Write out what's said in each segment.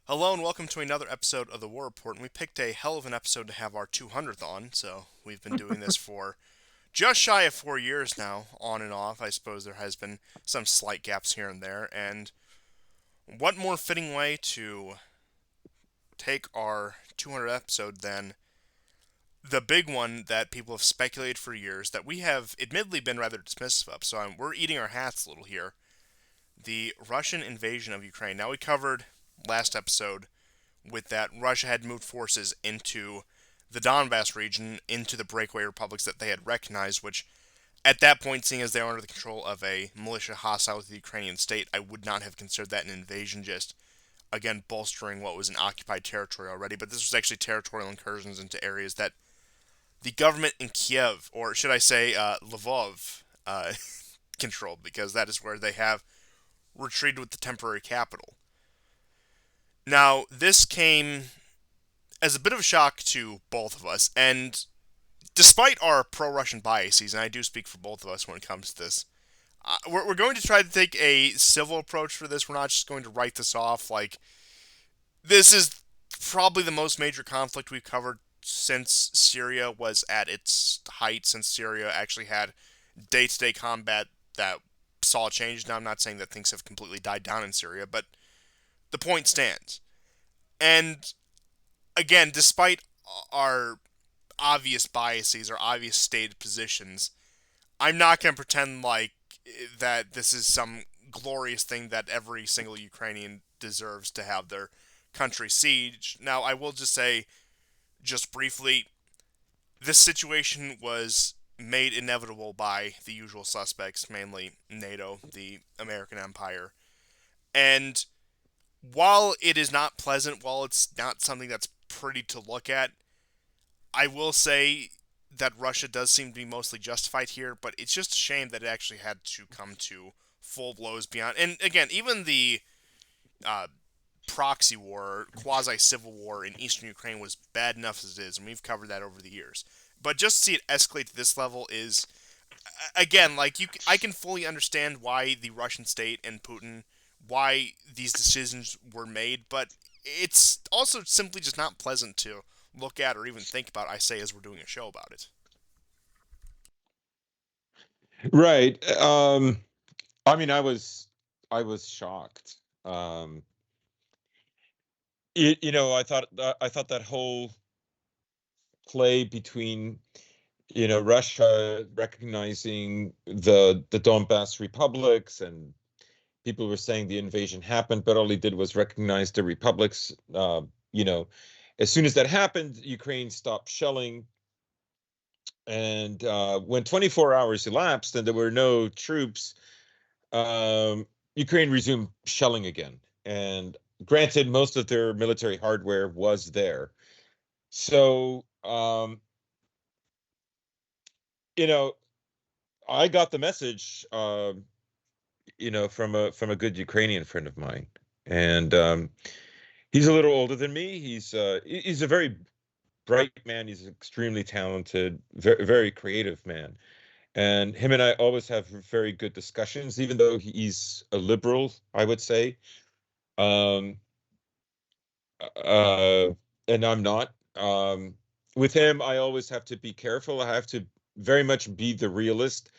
Hello and welcome to another episode of the War Report. And we picked a hell of an episode to have our 200th on, so we've been doing this for just shy of 4 years now, on and off. I suppose there has been some slight gaps here and there, and what more fitting way to take our 200th episode than the big one that people have speculated for years that we have admittedly been rather dismissive of. So we're eating our hats a little here. The Russian invasion of Ukraine. Now we covered last episode with that Russia had moved forces into the Donbass region, into the breakaway republics that they had recognized, which at that point, seeing as they are under the control of a militia hostile to the Ukrainian state, I would not have considered that an invasion, just again bolstering what was an occupied territory already. But this was actually territorial incursions into areas that the government in Kiev, or should I say Lvov, controlled, because that is where they have retreated with the temporary capital. Now, this came as a bit of a shock to both of us, and despite our pro-Russian biases, and I do speak for both of us when it comes to this, we're going to try to take a civil approach for this. We're not just going to write this off like this is probably the most major conflict we've covered since Syria was at its height, since Syria actually had day-to-day combat that saw changes. Now, I'm not saying that things have completely died down in Syria, but the point stands. And again, despite our obvious biases or obvious stated positions, I'm not going to pretend like that this is some glorious thing that every single Ukrainian deserves to have their country siege. Now, I will just say, just briefly, this situation was made inevitable by the usual suspects, mainly NATO, the American empire. And while it is not pleasant, while it's not something that's pretty to look at, I will say that Russia does seem to be mostly justified here, but it's just a shame that it actually had to come to full blows beyond. And again, even the uh, proxy war, quasi civil war in eastern Ukraine was bad enough as it is, and we've covered that over the years. But just to see it escalate to this level is, again, like I can fully understand why the Russian state and Putin, why these decisions were made, but it's also simply just not pleasant to look at or even think about. I say as we're doing a show about it. Right. I mean, I was shocked. I thought that whole play between Russia recognizing the Donbass republics, and people were saying the invasion happened, but all he did was recognize the republics. You know, as soon as that happened, Ukraine stopped shelling, and when 24 hours elapsed and there were no troops, Ukraine resumed shelling again. And granted, most of their military hardware was there. So, you know, I got the message, from a good Ukrainian friend of mine, and he's a little older than me. He's a very bright man. He's an extremely talented, very very creative man, and him and I always have very good discussions, even though he's a liberal, I would say. Um, uh, and I'm not. With him, I always have to be careful. I have to very much be the realist.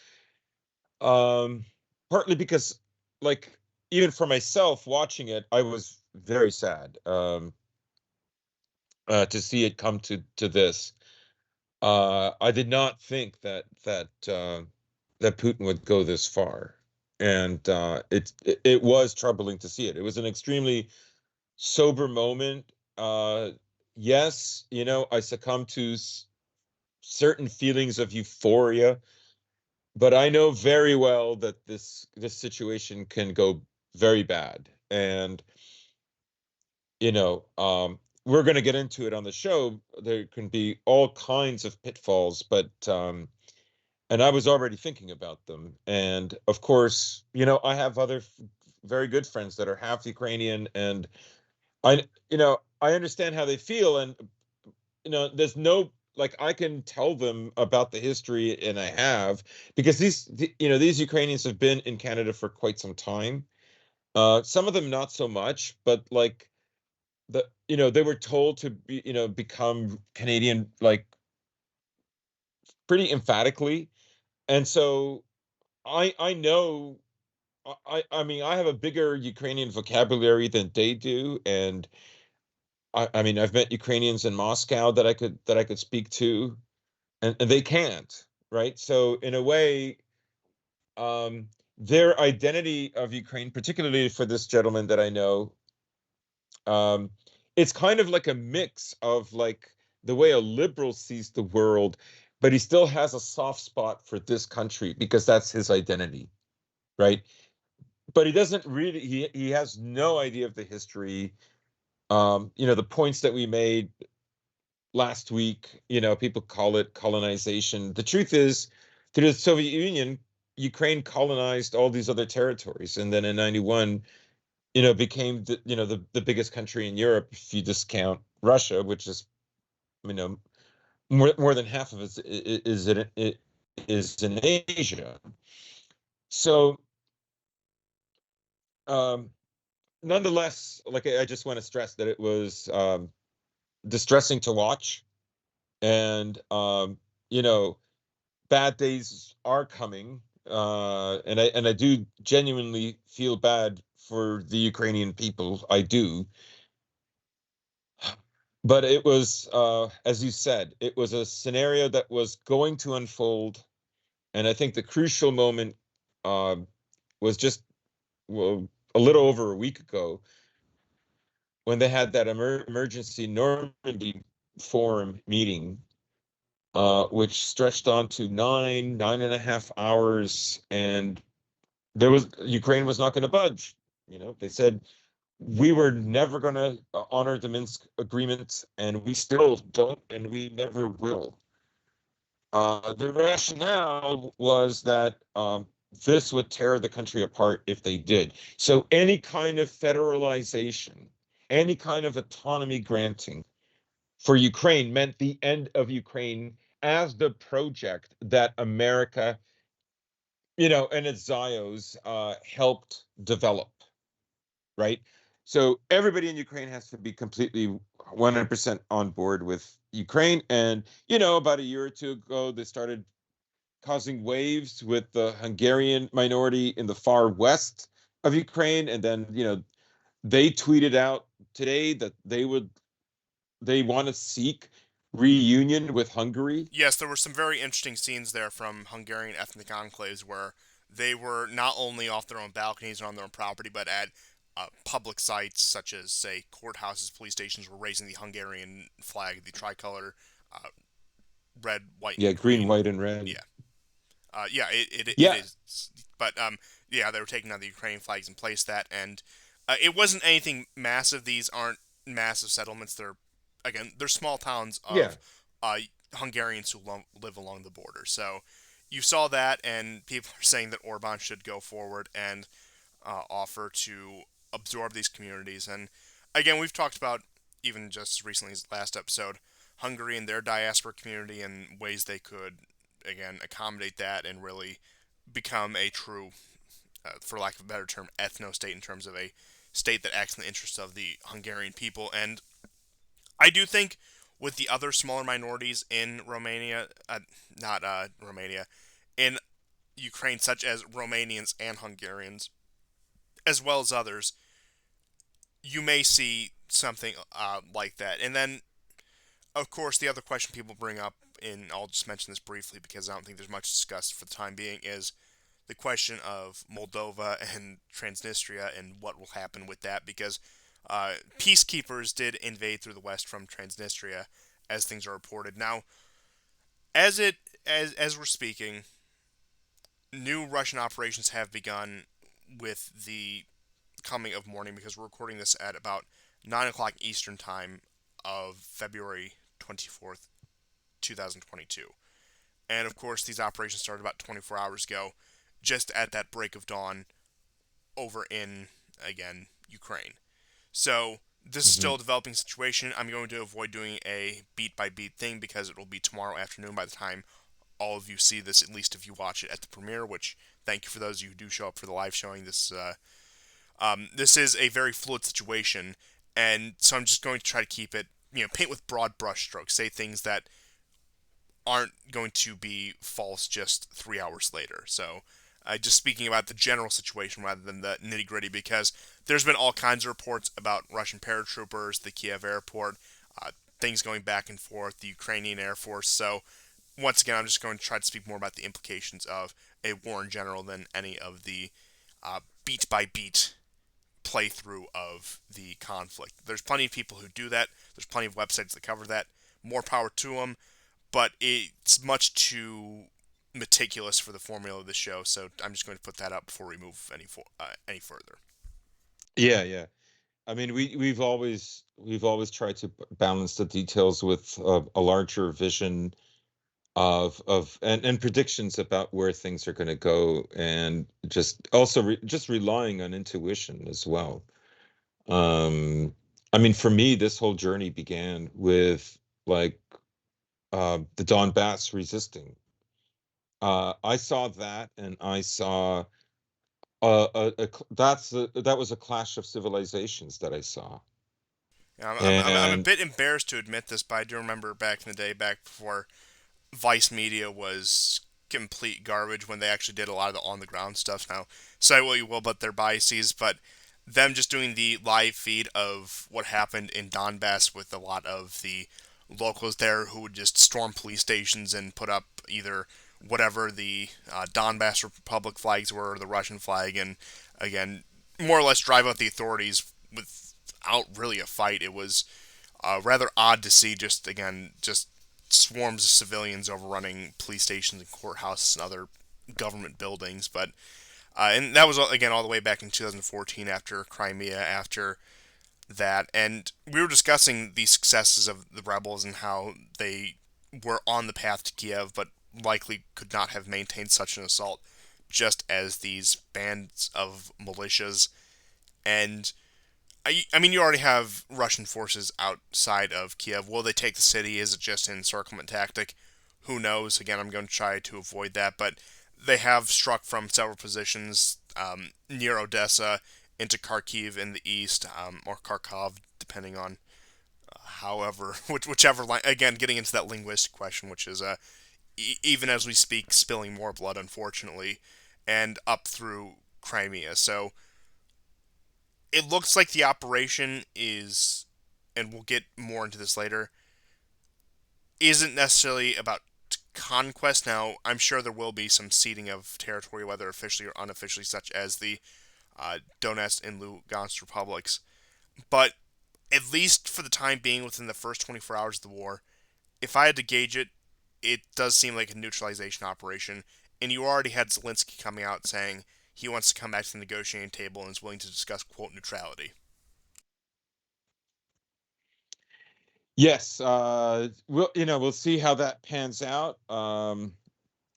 Um, Partly because, like, even for myself watching it, I was very sad to see it come to this. I did not think that Putin would go this far, and it was troubling to see it. It was an extremely sober moment. Yes, I succumbed to certain feelings of euphoria, but I know very well that this situation can go very bad, and we're going to get into it on the show. There can be all kinds of pitfalls, but and I was already thinking about them. And of course, I have other very good friends that are half Ukrainian, and I understand how they feel, and there's no, like, I can tell them about the history, and I have, because these Ukrainians have been in Canada for quite some time. Some of them not so much, but like they were told to be, become Canadian, like, pretty emphatically. And so I know, I mean, I have a bigger Ukrainian vocabulary than they do, and I mean, I've met Ukrainians in Moscow that I could speak to, and they can't, right? So in a way, their identity of Ukraine, particularly for this gentleman that I know, um, it's kind of like a mix of, like, the way a liberal sees the world, but he still has a soft spot for this country because that's his identity, right? But he doesn't really, he has no idea of the history. The points that we made last week, people call it colonization. The truth is, through the Soviet Union, Ukraine colonized all these other territories, and then in 91, became the biggest country in Europe if you discount Russia, which is, you know more than half of it is in Asia. So, um, nonetheless, like, I just want to stress that it was, distressing to watch, and, you know, bad days are coming, and I do genuinely feel bad for the Ukrainian people. I do. But it was, as you said, it was a scenario that was going to unfold, and I think the crucial moment, um, was just, well, a little over a week ago, when they had that emergency Normandy forum meeting, which stretched on to 9.5 hours, and Ukraine was not going to budge. They said, we were never going to honor the Minsk agreement, and we still don't, and we never will. The rationale was that, this would tear the country apart if they did. So any kind of federalization, any kind of autonomy granting for Ukraine meant the end of Ukraine as the project that America, and its Zios, helped develop, right? So everybody in Ukraine has to be completely 100% on board with Ukraine. And, about a year or two ago, they started causing waves with the Hungarian minority in the far west of Ukraine. And then, they tweeted out today that they want to seek reunion with Hungary. Yes, there were some very interesting scenes there from Hungarian ethnic enclaves where they were not only off their own balconies and on their own property, but at public sites such as, say, courthouses, police stations, were raising the Hungarian flag, the tricolor, uh, red, white, Yeah, and green, green. white, and red. Yeah, yeah, it Yeah, is. But yeah, they were taking down the Ukrainian flags and placed that, and it wasn't anything massive. These aren't massive settlements. They're small towns yeah. of uh, Hungarians who live along the border. So you saw that, and people are saying that Orban should go forward and offer to absorb these communities. And again, we've talked about, even just as recently as the last episode, Hungary and their diaspora community and ways they could, again, accommodate that and really become a true, for lack of a better term, ethno state in terms of a state that acts in the interests of the Hungarian people. And I do think with the other smaller minorities in Romania, not Romania, in Ukraine, such as Romanians and Hungarians, as well as others, you may see something like that. And then, of course, the other question people bring up, and I'll just mention this briefly because I don't think there's much discussed for the time being, is the question of Moldova and Transnistria and what will happen with that. Because peacekeepers did invade through the west from Transnistria, as things are reported. Now, as it as we're speaking, new Russian operations have begun with the coming of morning because we're recording this at about 9 o'clock Eastern time of February 24th, 2022. And of course, these operations started about 24 hours ago, just at that break of dawn over in, again, Ukraine. So this is Hmm. still a developing situation. I'm going to avoid doing a beat by beat thing because it will be tomorrow afternoon by the time all of you see this, at least if you watch it at the premiere, which thank you for those of you who do show up for the live showing. This is a very fluid situation, And so I'm just going to try to keep it, paint with broad brushstrokes, say things that aren't going to be false just 3 hours later. So, just speaking about the general situation rather than the nitty gritty, because there's been all kinds of reports about Russian paratroopers, the Kiev airport, uh, things going back and forth, the Ukrainian Air Force. So, once again, I'm just going to try to speak more about the implications of a war in general than any of the beat by beat playthrough of the conflict. There's plenty of people who do that. There's plenty of websites that cover that. More power to them, but it's much too meticulous for the formula of the show. So I'm just going to put that up before we move any further. Yeah, yeah. I mean, we've always tried to balance the details with a larger vision and predictions about where things are going to go, and just also just relying on intuition as well. I mean, for me, this whole journey began with like the Donbass resisting. I saw that, and I saw that was a clash of civilizations that I saw, I'm a and bit embarrassed to admit this, but I do remember back in the day, back before Vice Media was complete garbage when they actually did a lot of the on the ground stuff. Now, say what you will about their biases, but them just doing the live feed of what happened in Donbass with a lot of the locals there who would just storm police stations and put up either whatever the Donbass Republic flags were or the Russian flag, and again, more or less drive out the authorities without really a fight. It was rather odd to see just swarms of civilians overrunning police stations and courthouses and other government buildings. But and that was again all the way back in 2014 after Crimea, after that, and we were discussing the successes of the rebels and how they were on the path to Kiev, but likely could not have maintained such an assault just as these bands of militias. And I mean, you already have Russian forces outside of Kiev. Will they take the city? Is it just an encirclement tactic? Who knows? Again, I'm going to try to avoid that, but they have struck from several positions near Odessa into Kharkiv in the east, or Kharkov, depending on however, whichever line. Again, getting into that linguistic question, which is even as we speak, spilling more blood, unfortunately, and up through Crimea. So it looks like the operation is, and we'll get more into this later, isn't necessarily about conquest. Now, I'm sure there will be some ceding of territory, whether officially or unofficially, such as the Donetsk and Lugansk republics. But at least for the time being, within the first 24 hours of the war, if I had to gauge it, it does seem like a neutralization operation. And you already had Zelensky coming out saying he wants to come back to the negotiating table and is willing to discuss, quote, neutrality. yes, we'll see how that pans out.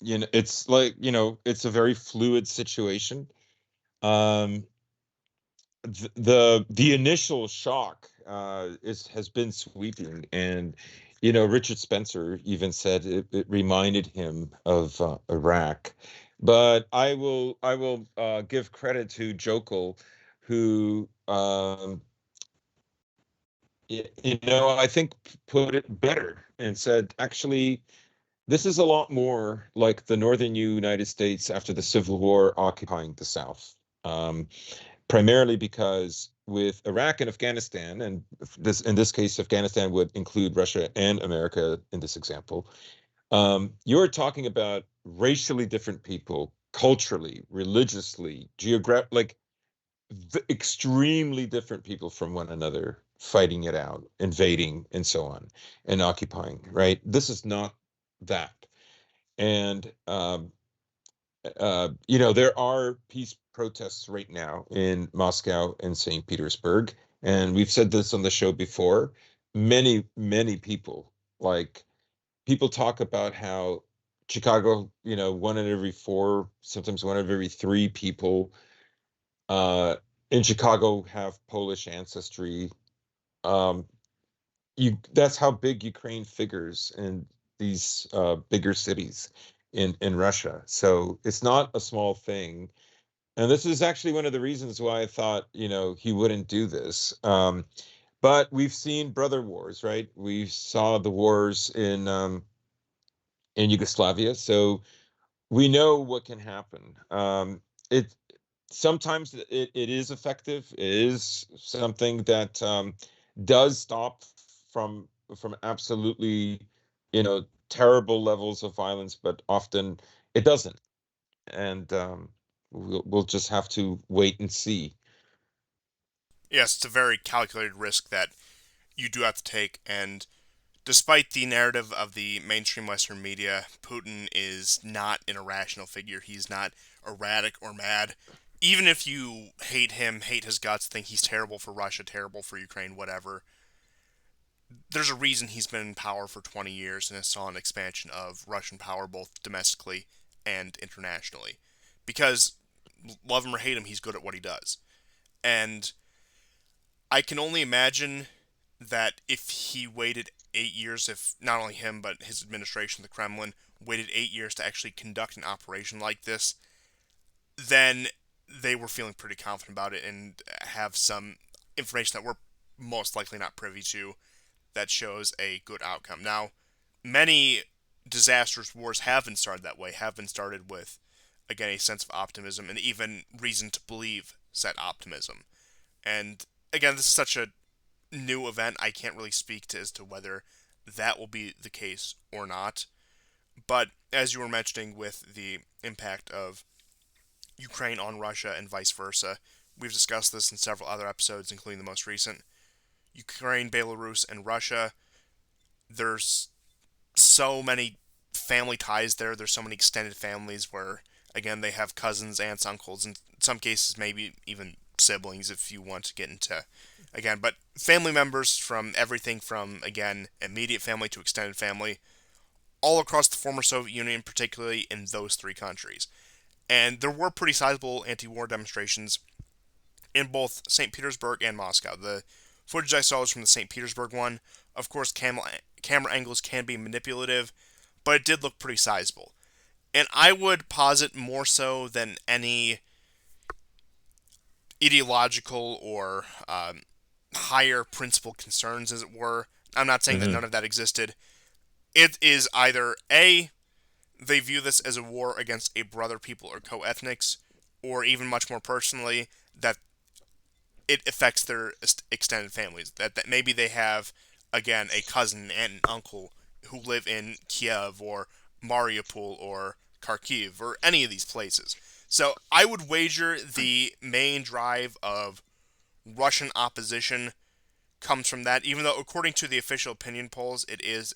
It's like, it's a very fluid situation. Um, the initial shock is has been sweeping, and Richard Spencer even said it reminded him of Iraq. But I will give credit to Jokal, who I think put it better and said, actually, this is a lot more like the northern United States after the Civil War occupying the South. Um, Primarily because with Iraq and Afghanistan, and in this case, Afghanistan would include Russia and America in this example. You're talking about racially different people, culturally, religiously, like extremely different people from one another, fighting it out, invading, and so on, and occupying. Right? This is not that, and there are peace protests right now in Moscow and St. Petersburg. And we've said this on the show before. Many, many people, like people talk about how Chicago, one in every four, sometimes one in every three people in Chicago have Polish ancestry. Um, that's how big Ukraine figures in these bigger cities in Russia. So it's not a small thing. And this is actually one of the reasons why I thought, he wouldn't do this. But we've seen brother wars, right? We saw the wars in Yugoslavia, so we know what can happen. It sometimes it is effective. It is something that does stop from absolutely, terrible levels of violence, but often it doesn't. And we'll just have to wait and see. Yes, it's a very calculated risk that you do have to take, and despite the narrative of the mainstream Western media, Putin is not an irrational figure. He's not erratic or mad. Even if you hate him, hate his guts, think he's terrible for Russia, terrible for Ukraine, whatever, there's a reason he's been in power for 20 years and has saw an expansion of Russian power both domestically and internationally. Because, love him or hate him, he's good at what he does. And I can only imagine that if he waited 8 years, if not only him, but his administration, the Kremlin, waited 8 years to actually conduct an operation like this, then they were feeling pretty confident about it and have some information that we're most likely not privy to that shows a good outcome. Now, many disastrous wars have been started that way, have been started with, again, a sense of optimism and even reason to believe said optimism. And again, this is such a new event, I can't really speak to as to whether that will be the case or not. But as you were mentioning with the impact of Ukraine on Russia and vice versa, we've discussed this in several other episodes, including the most recent. Ukraine, Belarus, and Russia, there's so many family ties there. There's so many extended families where, again, they have cousins, aunts, uncles, and in some cases, maybe even siblings if you want to get into, again, but family members from everything from, again, immediate family to extended family, all across the former Soviet Union, particularly in those three countries. And there were pretty sizable anti war demonstrations in both St. Petersburg and Moscow. The footage I saw was from the St. Petersburg one. Of course, camera angles can be manipulative, but it did look pretty sizable. And I would posit more so than any ideological or higher principle concerns, as it were. I'm not saying that Hmm. none of that existed. It is either A, they view this as a war against a brother people or co ethnics, or even much more personally, that it affects their extended families. That maybe they have, again, a cousin, aunt, and uncle who live in Kiev or Mariupol or Kharkiv or any of these places. So I would wager the main drive of Russian opposition comes from that. Even though, according to the official opinion polls, it has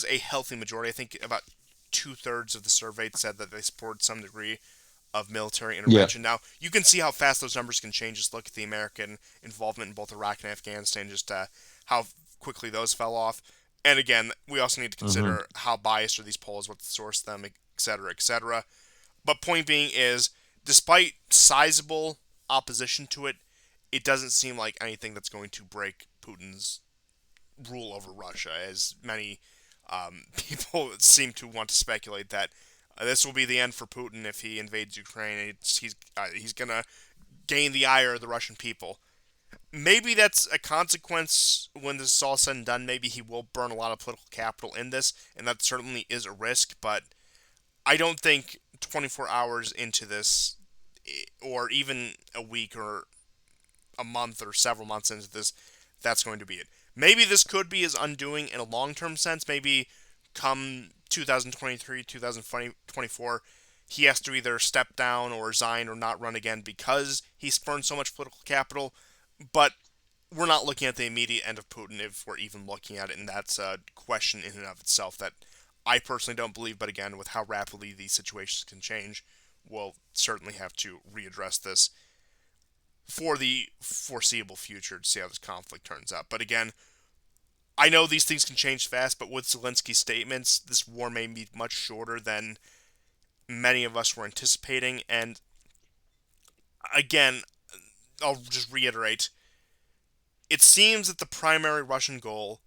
a healthy majority. I think about 2/3 of the surveyed said that they support some degree of military Yeah. intervention. Now, you can see how fast those numbers can change. Just look at the American involvement in both Iraq and Afghanistan, just how quickly those fell off. And again, we also need to Hmm. consider how biased are these polls, what the source them, etc., etc. But point being is, despite sizable opposition to it, it doesn't seem like anything that's going to break Putin's rule over Russia, as many people seem to want to speculate that this will be the end for Putin if he invades Ukraine. He's gonna gain the ire of the Russian people. Maybe that's a consequence when this is all said and done. Maybe he will burn a lot of political capital in this, and that certainly is a risk. But I don't think 24 hours into this, or even a week or a month or several months into this, that's going to be it. Maybe this could be his undoing in a long term sense. Maybe come 2023, 2024, he has to either step down or resign or not run again because he spurned so much political capital. But we're not looking at the immediate end of Putin if we're even looking at it, and that's a question in and of itself that I personally don't believe. But again, with how rapidly these situations can change, we'll certainly have to readdress this for the foreseeable future to see how this conflict turns out. But again, I know these things can change fast, but with Zelensky's statements, this war may be much shorter than many of us were anticipating. And again, I'll just reiterate it seems that the primary Russian goal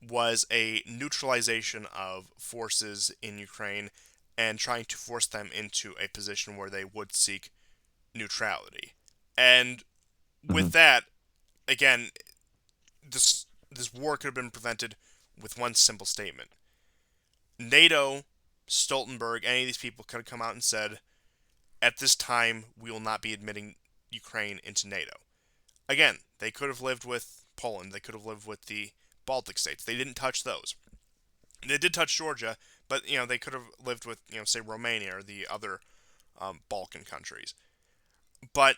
was a neutralization of forces in Ukraine and trying to force them into a position where they would seek neutrality. And Hmm. with that, again, this war could have been prevented with one simple statement. NATO, Stoltenberg, any of these people could have come out and said, at this time, we will not be admitting Ukraine into NATO. Again, they could have lived with Poland. They could have lived with the Baltic states. They didn't touch those. They did touch Georgia, but they could have lived with say Romania or the other Balkan countries. But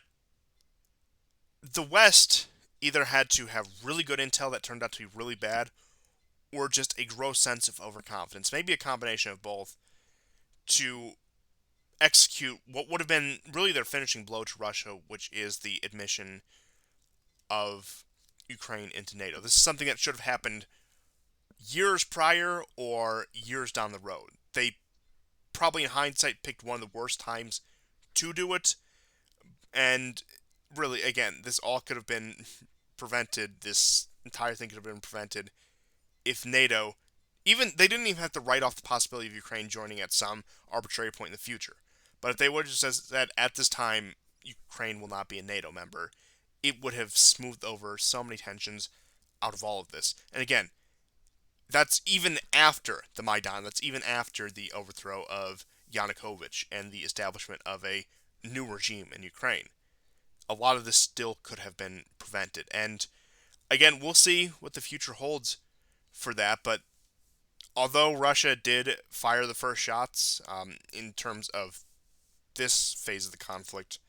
the West either had to have really good intel that turned out to be really bad, or just a gross sense of overconfidence, maybe a combination of both, to execute what would have been really their finishing blow to Russia, which is the admission of Ukraine into NATO. This is something that should have happened years prior or years down the road. They probably, in hindsight, picked one of the worst times to do it, and really, again, this all could have been prevented. This entire thing could have been prevented if NATO, even they didn't even have to write off the possibility of Ukraine joining at some arbitrary point in the future. But if they would have just said at this time Ukraine will not be a NATO member, it would have smoothed over so many tensions out of all of this. And again, that's even after the Maidan. That's even after the overthrow of Yanukovych and the establishment of a new regime in Ukraine. A lot of this still could have been prevented. And again, we'll see what the future holds for that. But although Russia did fire the first shots in terms of this phase of the conflict,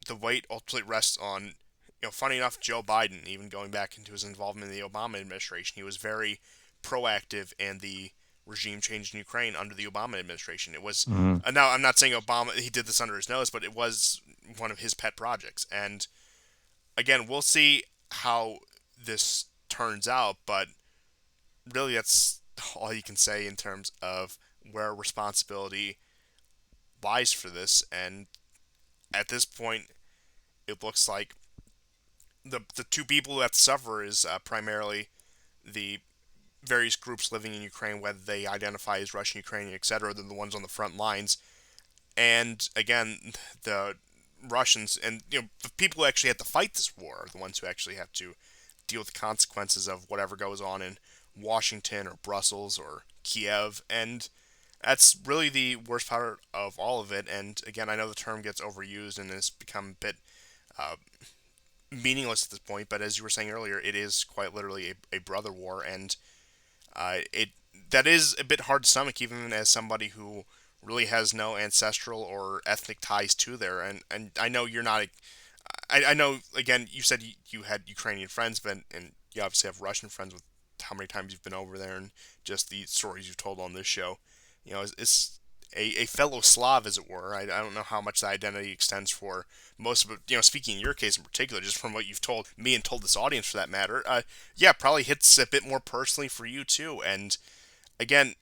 the weight ultimately rests on, funny enough, Joe Biden, even going back into his involvement in the Obama administration. He was very proactive in the regime change in Ukraine under the Obama administration. It was, Mhm. now I'm not saying Obama, he did this under his nose, but it was one of his pet projects. And again, we'll see how this turns out, but really that's all you can say in terms of where responsibility lies for this. And at this point, it looks like the two people that suffer is primarily the various groups living in Ukraine, whether they identify as Russian, Ukrainian, etc. They're the ones on the front lines, and again, the Russians and the people who actually have to fight this war are the ones who actually have to deal with the consequences of whatever goes on in Washington or Brussels or Kiev, and that's really the worst part of all of it. And again, I know the term gets overused and has become a bit uh, meaningless at this point, but as you were saying earlier, it is quite literally a brother war, and it that is a bit hard to stomach, even as somebody who really has no ancestral or ethnic ties to there. And I know you're not. I know again. You said you had Ukrainian friends, but and you obviously have Russian friends with how many times you've been over there and just the stories you've told on this show. It's a fellow Slav, as it were. I don't know how much the identity extends for most of it. Speaking in your case in particular, just from what you've told me and told this audience for that matter, yeah, probably hits a bit more personally for you too. And again,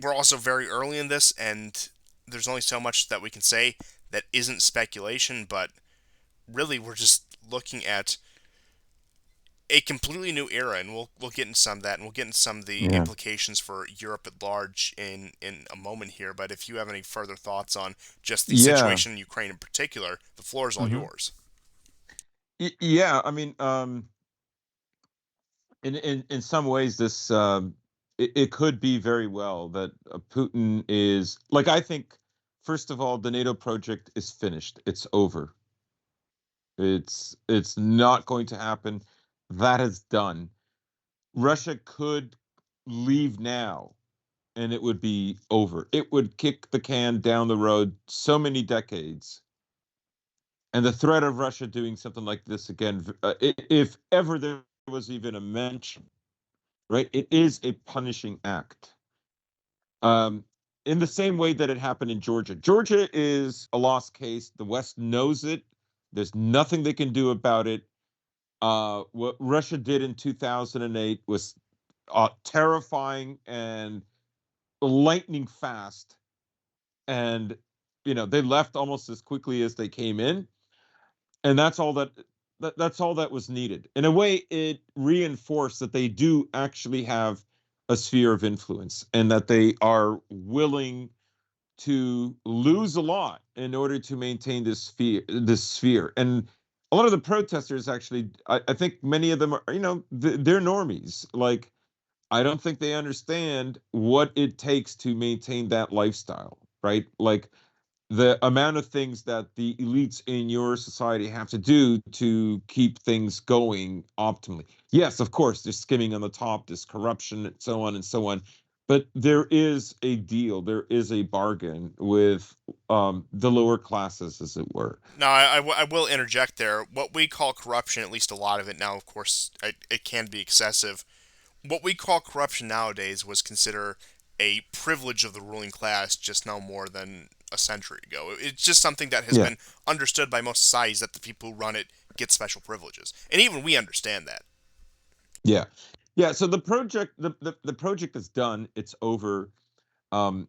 we're also very early in this, and there's only so much that we can say that isn't speculation, but really we're just looking at a completely new era, and we'll get into some of that, and we'll get into some of the Yeah. implications for Europe at large in a moment here. But if you have any further thoughts on just the Yeah. situation in Ukraine in particular, the floor is all Hmm. yours. Yeah. I mean, in some ways, this it could be very well that Putin is like I think. First of all, the NATO project is finished. It's over. It's not going to happen. That is done. Russia could leave now and it would be over. It would kick the can down the road so many decades. And the threat of Russia doing something like this again, if ever there was even a mention, right? It is a punishing act. Um, in the same way that it happened in Georgia. Georgia is a lost case. The West knows it. There's nothing they can do about it. What Russia did in 2008 was terrifying and lightning fast, and they left almost as quickly as they came in, and that's all that was needed. In a way, it reinforced that they do actually have a sphere of influence and that they are willing to lose a lot in order to maintain this sphere. And a lot of the protesters actually, I think many of them are, they're normies. Like, I don't think they understand what it takes to maintain that lifestyle, right? Like, the amount of things that the elites in your society have to do to keep things going optimally. Yes, of course, there's skimming on the top, there's corruption, and so on and so on. But there is a deal, there is a bargain with the lower classes, as it were. Now, I will interject there. What we call corruption, at least a lot of it now, of course, it can be excessive. What we call corruption nowadays was considered a privilege of the ruling class just no more than a century ago. It's just something that has Yeah, been understood by most societies that the people who run it get special privileges. And even we understand that. yeah, yeah. So the project is done. It's over. Um,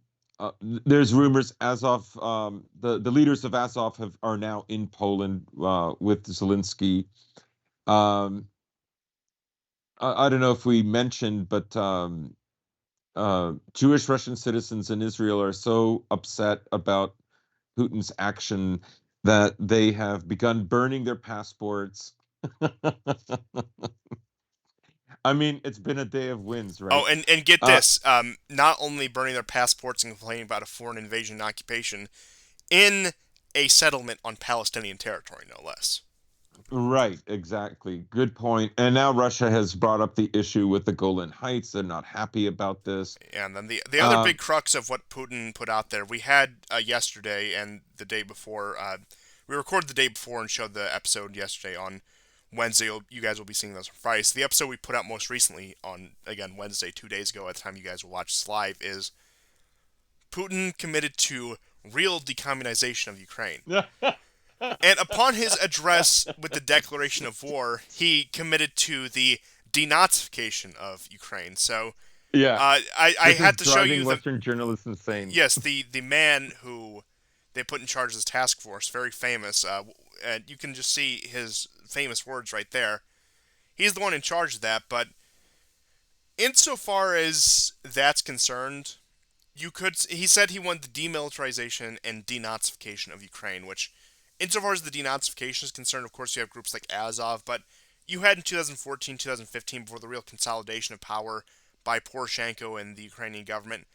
there's rumors Azov, the leaders of Azov are now in Poland with Zelensky. Um, I don't know if we mentioned, but Jewish Russian citizens in Israel are so upset about Putin's action that they have begun burning their passports. I mean, it's been a day of wins, Oh, right? and get Uh, this: not only burning their passports and complaining about a foreign invasion and occupation in a settlement on Palestinian territory, no less. right, exactly. Good point. And now Russia has brought up the issue with the Golan Heights. They're not happy about this. And then the other big Um, crux of what Putin put out there, we had yesterday and the day before. We recorded the day before and showed the episode yesterday on Wednesday. You guys will be seeing those on Friday. So the episode we put out most recently on, again, Wednesday, 2 days ago, at the time you guys will watch this live, is Putin committed to real decommunization of Ukraine. And upon his address with the declaration of war, he committed to the denazification of Ukraine. So yeah, I this is had to show driving you the Western journalists insane. yes the man who they put in charge of this task force, very famous. And you can just see his famous words right there. He's the one in charge of that. But insofar as that's concerned, you could. He said he wanted the demilitarization and denazification of Ukraine, which, insofar as the denazification is concerned, of course you have groups like Azov, but you had in 2014, 2015, before the real consolidation of power by Poroshenko and the Ukrainian government,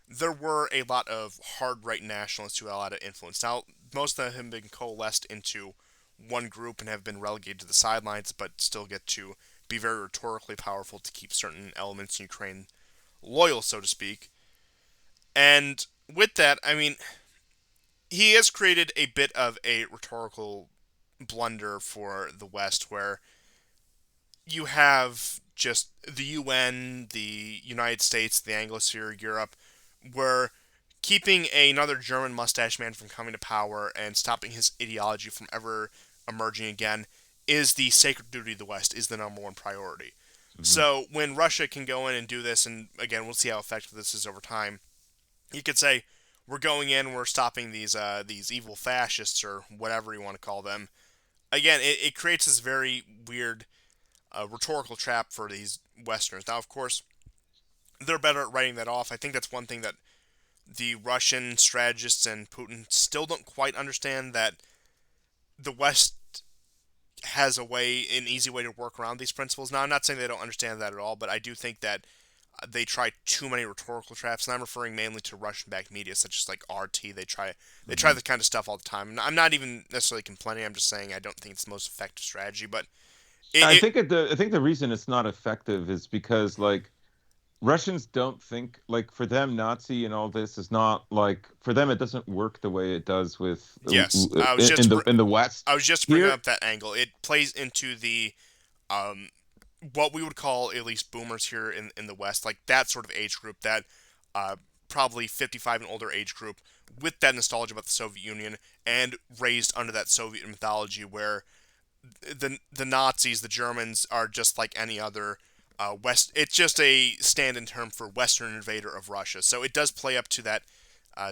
there were a lot of hard right nationalists who had a lot of influence. Now, most of them have been coalesced into one group and have been relegated to the sidelines, but still get to be very rhetorically powerful to keep certain elements in Ukraine loyal, so to speak. And with that, I mean, he has created a bit of a rhetorical blunder for the West where you have just the UN, the United States, the Anglosphere, Europe, where keeping another German mustache man from coming to power and stopping his ideology from ever emerging again is the sacred duty of the West, is the number one priority. Mhm. So when Russia can go in and do this, and again, we'll see how effective this is over time, you could say, we're going in, we're stopping these evil fascists or whatever you want to call them. Again, it creates this very weird rhetorical trap for these Westerners. Now, of course, they're better at writing that off. I think that's one thing that the Russian strategists and Putin still don't quite understand, that the West has a way, an easy way to work around these principles. Now, I'm not saying they don't understand that at all, but I do think that they try too many rhetorical traps, and I'm referring mainly to Russian-backed media, such as like RT. They try Mhm. the kind of stuff all the time. And I'm not even necessarily complaining. I'm just saying I don't think it's the most effective strategy. But it, I it think I think the reason it's not effective is because like Russians don't think like for them Nazi and all this is not like for them it doesn't work the way it does with yes, I was just in the West I was just bringing here. up that angle. It plays into the um, what we would call at least boomers here in the West, like that sort of age group, that uh, probably 55 and older age group, with that nostalgia about the Soviet Union and raised under that Soviet mythology, where the Nazis, the Germans, are just like any other West. It's just a stand-in term for Western invader of Russia. So it does play up to that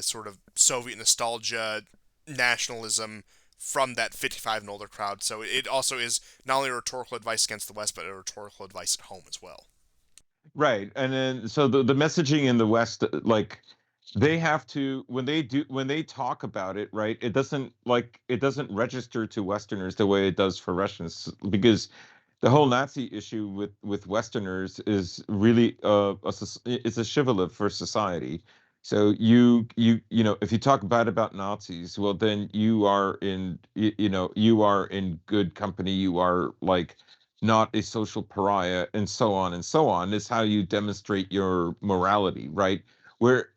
sort of Soviet nostalgia, nationalism from that 55 and older crowd. So it also is not only a rhetorical advice against the West, but a rhetorical advice at home as well. Right. And then so the messaging in the West like they have to, when they talk about it, right, it doesn't register to Westerners the way it does for Russians, because the whole Nazi issue with Westerners is really it's a shibboleth for society. So you know, if you talk bad about Nazis, well then you are in you know, you are in good company. You are like not a social pariah, and so on and so on. Is how you demonstrate your morality, right? Where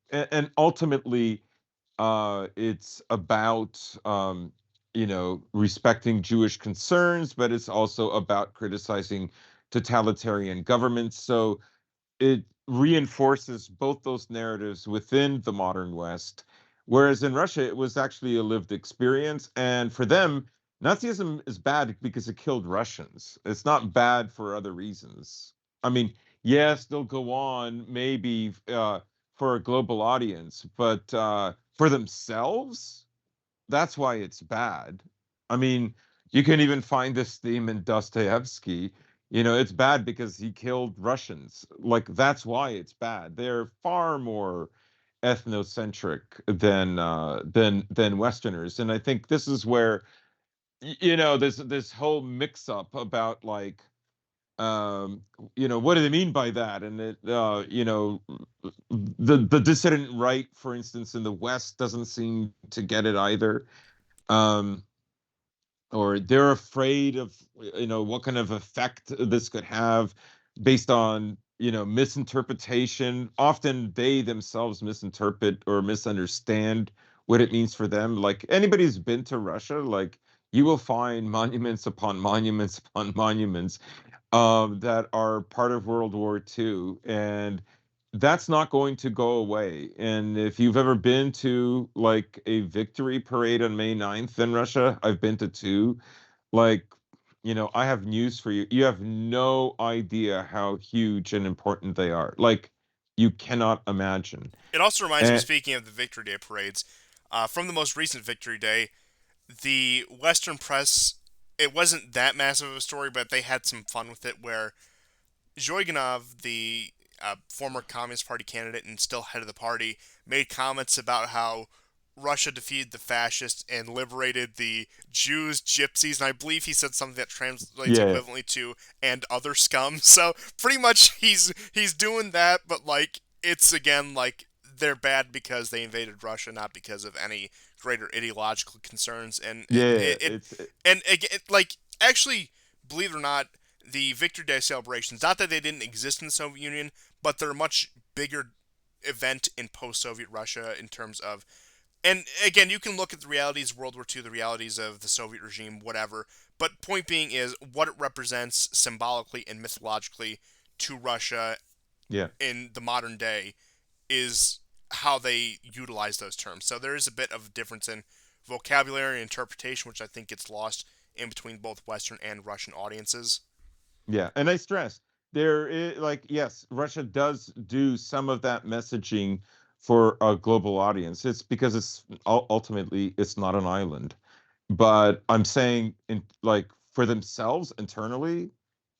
and ultimately it's about you know, respecting Jewish concerns, but it's also about criticizing totalitarian governments. So it reinforces both those narratives within the modern West. Whereas in Russia, it was actually a lived experience. And for them, Nazism is bad because it killed Russians. It's not bad for other reasons. I mean, yes, they'll go on maybe for a global audience, but for themselves, that's why it's bad. I mean, you can even find this theme in Dostoevsky. You know, it's bad because he killed Russians. Like that's why it's bad. They're far more ethnocentric than Westerners, and I think this is where you know this whole mix up about like you know, what do they mean by that, and it you know, the dissident right, for instance, in the West doesn't seem to get it either. um or they're afraid of, you know, what kind of effect this could have based on, you know, misinterpretation. Often they themselves misinterpret or misunderstand what it means for them. Like anybody who's been to Russia, like you will find monuments upon monuments upon monuments that are part of World War II, and that's not going to go away. And if you've ever been to like a victory parade on May 9th in Russia, I've been to two. Like, you know, I have news for you. You have no idea how huge and important they are. Like, you cannot imagine. It also reminds me, And speaking of the Victory Day parades, from the most recent Victory Day, the Western press, it wasn't that massive of a story, but they had some fun with it where Zhoiganov, the former Communist Party candidate and still head of the party, made comments about how Russia defeated the fascists and liberated the Jews, gypsies, and I believe he said something that translates yeah, equivalently to "and other scum." So pretty much he's doing that, but like it's again like they're bad because they invaded Russia, not because of any greater ideological concerns. And yeah, it's and like actually, believe it or not, the Victory Day celebrations, not that they didn't exist in the Soviet Union, but they're a much bigger event in post-Soviet Russia in terms of, and again, you can look at the realities of World War II, the realities of the Soviet regime, whatever. But point being is what it represents symbolically and mythologically to Russia yeah. in the modern day is how they utilize those terms. So there is a bit of a difference in vocabulary and interpretation, which I think gets lost in between both Western and Russian audiences. Yeah, and I stress there is like yes, Russia does do some of that messaging for a global audience. It's because ultimately it's not an island. But I'm saying in like for themselves internally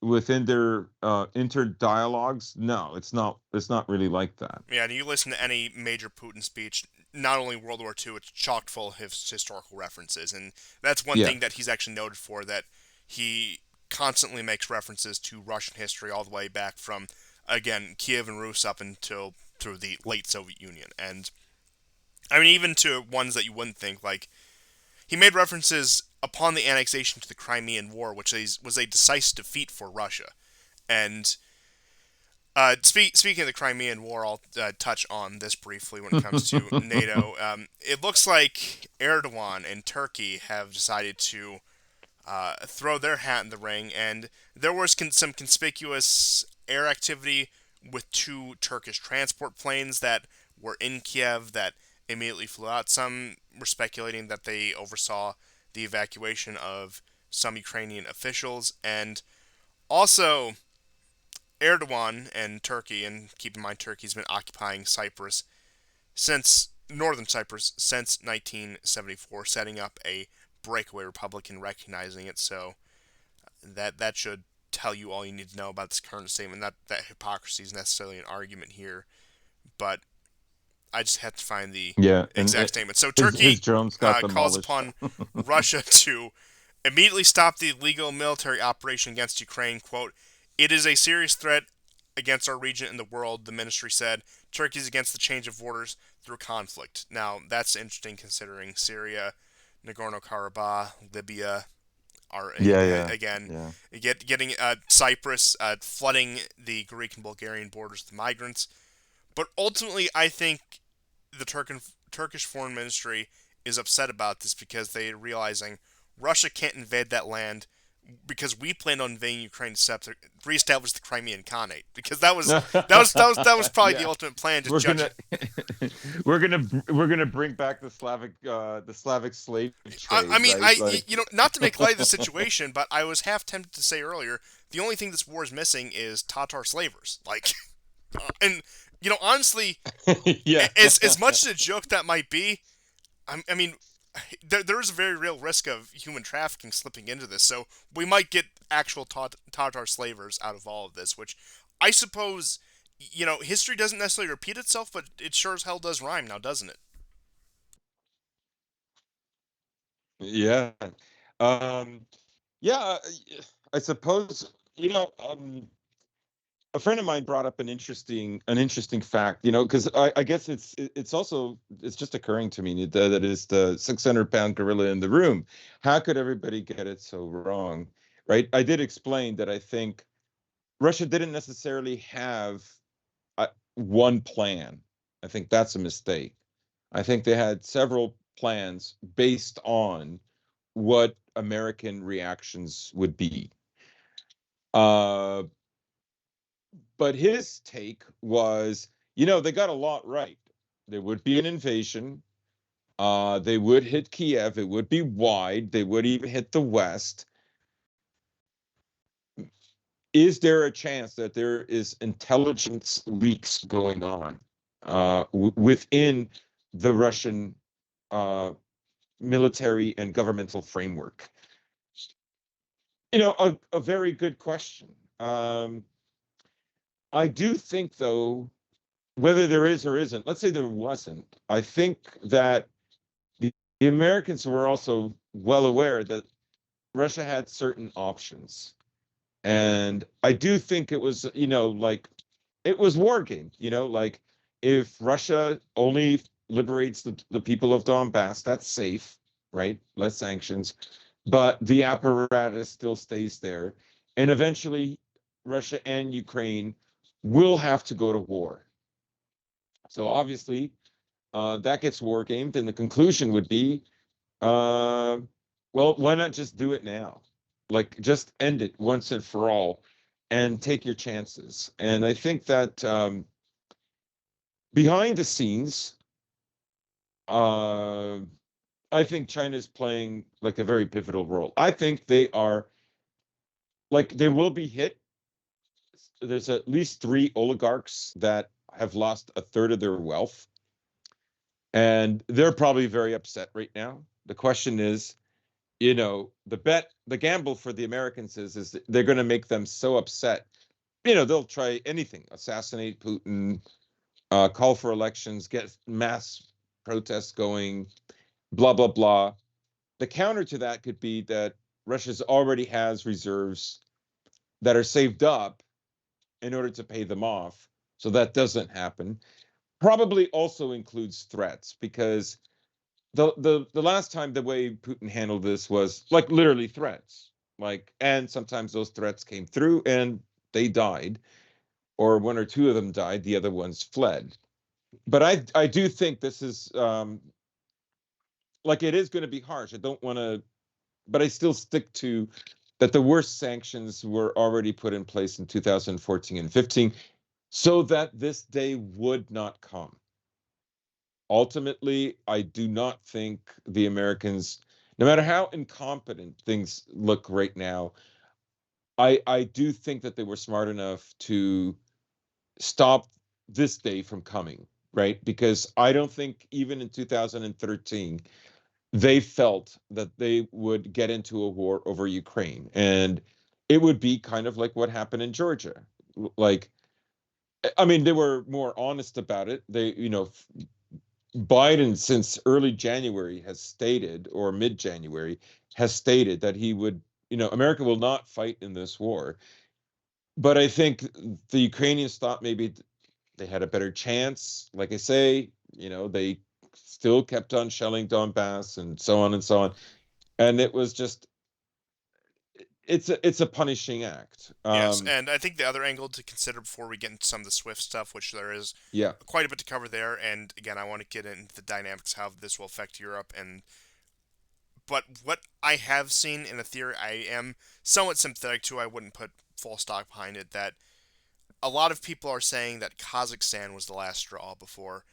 within their inter dialogues, no, it's not really like that. Yeah, and you listen to any major Putin speech, not only World War II, it's chock full of historical references, and that's one Yeah, thing that he's actually noted for. That he constantly makes references to Russian history all the way back from, again, Kiev and Rus up until through the late Soviet Union, and I mean even to ones that you wouldn't think. Like he made references upon the annexation to the Crimean War, which was a decisive defeat for Russia, and speaking of the Crimean War, I'll touch on this briefly when it comes to NATO. It looks like Erdogan and Turkey have decided to throw their hat in the ring, and there was some conspicuous air activity with two Turkish transport planes that were in Kiev that immediately flew out. Some were speculating that they oversaw the evacuation of some Ukrainian officials, and also Erdogan and Turkey, and keep in mind Turkey's been occupying Cyprus since northern Cyprus since 1974, setting up a breakaway republic and recognizing it. So that should tell you all you need to know about this current statement. That hypocrisy is necessarily an argument here, but I just had to find the Yeah, and exact statement. So his Turkey drones got calls demolished. upon Russia to immediately stop the illegal military operation against Ukraine. Quote, "It is a serious threat against our region and the world," the ministry said. Turkey is against the change of borders through conflict. Now, that's interesting considering Syria, Nagorno-Karabakh, Libya are, Yeah, yeah, again, yeah. getting Cyprus flooding the Greek and Bulgarian borders with migrants. But ultimately, I think the Turkish foreign ministry is upset about this because they're realizing Russia can't invade that land because we planned on invading Ukraine to reestablish the Crimean Khanate because that was probably the Yeah. ultimate plan. Just We're gonna judging. we're gonna bring back the Slavic slave I trade, mean, right? Like not to make light of the situation, but I was half tempted to say earlier the only thing this war is missing is Tatar slavers. Like, and honestly, yeah. as much as a joke that might be, I mean, there is a very real risk of human trafficking slipping into this. So we might get actual Tatar slavers out of all of this, which I suppose, history doesn't necessarily repeat itself, but it sure as hell does rhyme now, doesn't it? Yeah. Um yeah, I suppose a friend of mine brought up an interesting fact, because I guess it's also it's just occurring to me that is the 600-pound gorilla in the room. How could everybody get it so wrong, right? I did explain that I think Russia didn't necessarily have one plan. I think that's a mistake. I think they had several plans based on what American reactions would be. Uh, but his take was, they got a lot right. There would be an invasion. They would hit Kiev. It would be wide. They would even hit the West. Is there a chance that there is intelligence leaks going on within the Russian uh, military and governmental framework? A very good question. Um, I do think, though, whether there is or isn't, let's say there wasn't, I think that the Americans were also well aware that Russia had certain options. And I do think it was, like it was war game, like if Russia only liberates the people of Donbass, that's safe, right? Less sanctions, but the apparatus still stays there. And eventually, Russia and Ukraine will have to go to war. So obviously, that gets war gamed. And the conclusion would be, uh, well, why not just do it now? Like, just end it once and for all and take your chances. And I think that behind the scenes, uh, I think China is playing like a very pivotal role. I think they are like they will be hit. There's at least three oligarchs that have lost a third of their wealth, and they're probably very upset right now. The question is, the gamble for the Americans is that they're going to make them so upset. They'll try anything, assassinate Putin, call for elections, get mass protests going, blah blah blah. The counter to that could be that Russia already has reserves that are saved up in order to pay them off. So that doesn't happen. Probably also includes threats because the last time the way Putin handled this was like literally threats. Like, and sometimes those threats came through and they died, or one or two of them died, the other ones fled. But I do think this is like it is going to be harsh. I don't want to, but I still stick to that the worst sanctions were already put in place in 2014 and 15 so that this day would not come. Ultimately, I do not think the Americans, no matter how incompetent things look right now, I do think that they were smart enough to stop this day from coming, right? Because I don't think even in 2013 they felt that they would get into a war over Ukraine. And it would be kind of like what happened in Georgia. Like, I mean, they were more honest about it. They, Biden, since early January, has stated, or mid January, has stated that he would, America will not fight in this war. But I think the Ukrainians thought maybe they had a better chance. Like I say, they still kept on shelling Donbass and so on and so on. And it was just, it's a punishing act. Yes, and I think the other angle to consider before we get into some of the Swift stuff, which there is Yeah. quite a bit to cover there, and again, I want to get into the dynamics how this will affect Europe. And but what I have seen in a theory, I am somewhat sympathetic to. I wouldn't put full stock behind it. That a lot of people are saying that Kazakhstan was the last straw before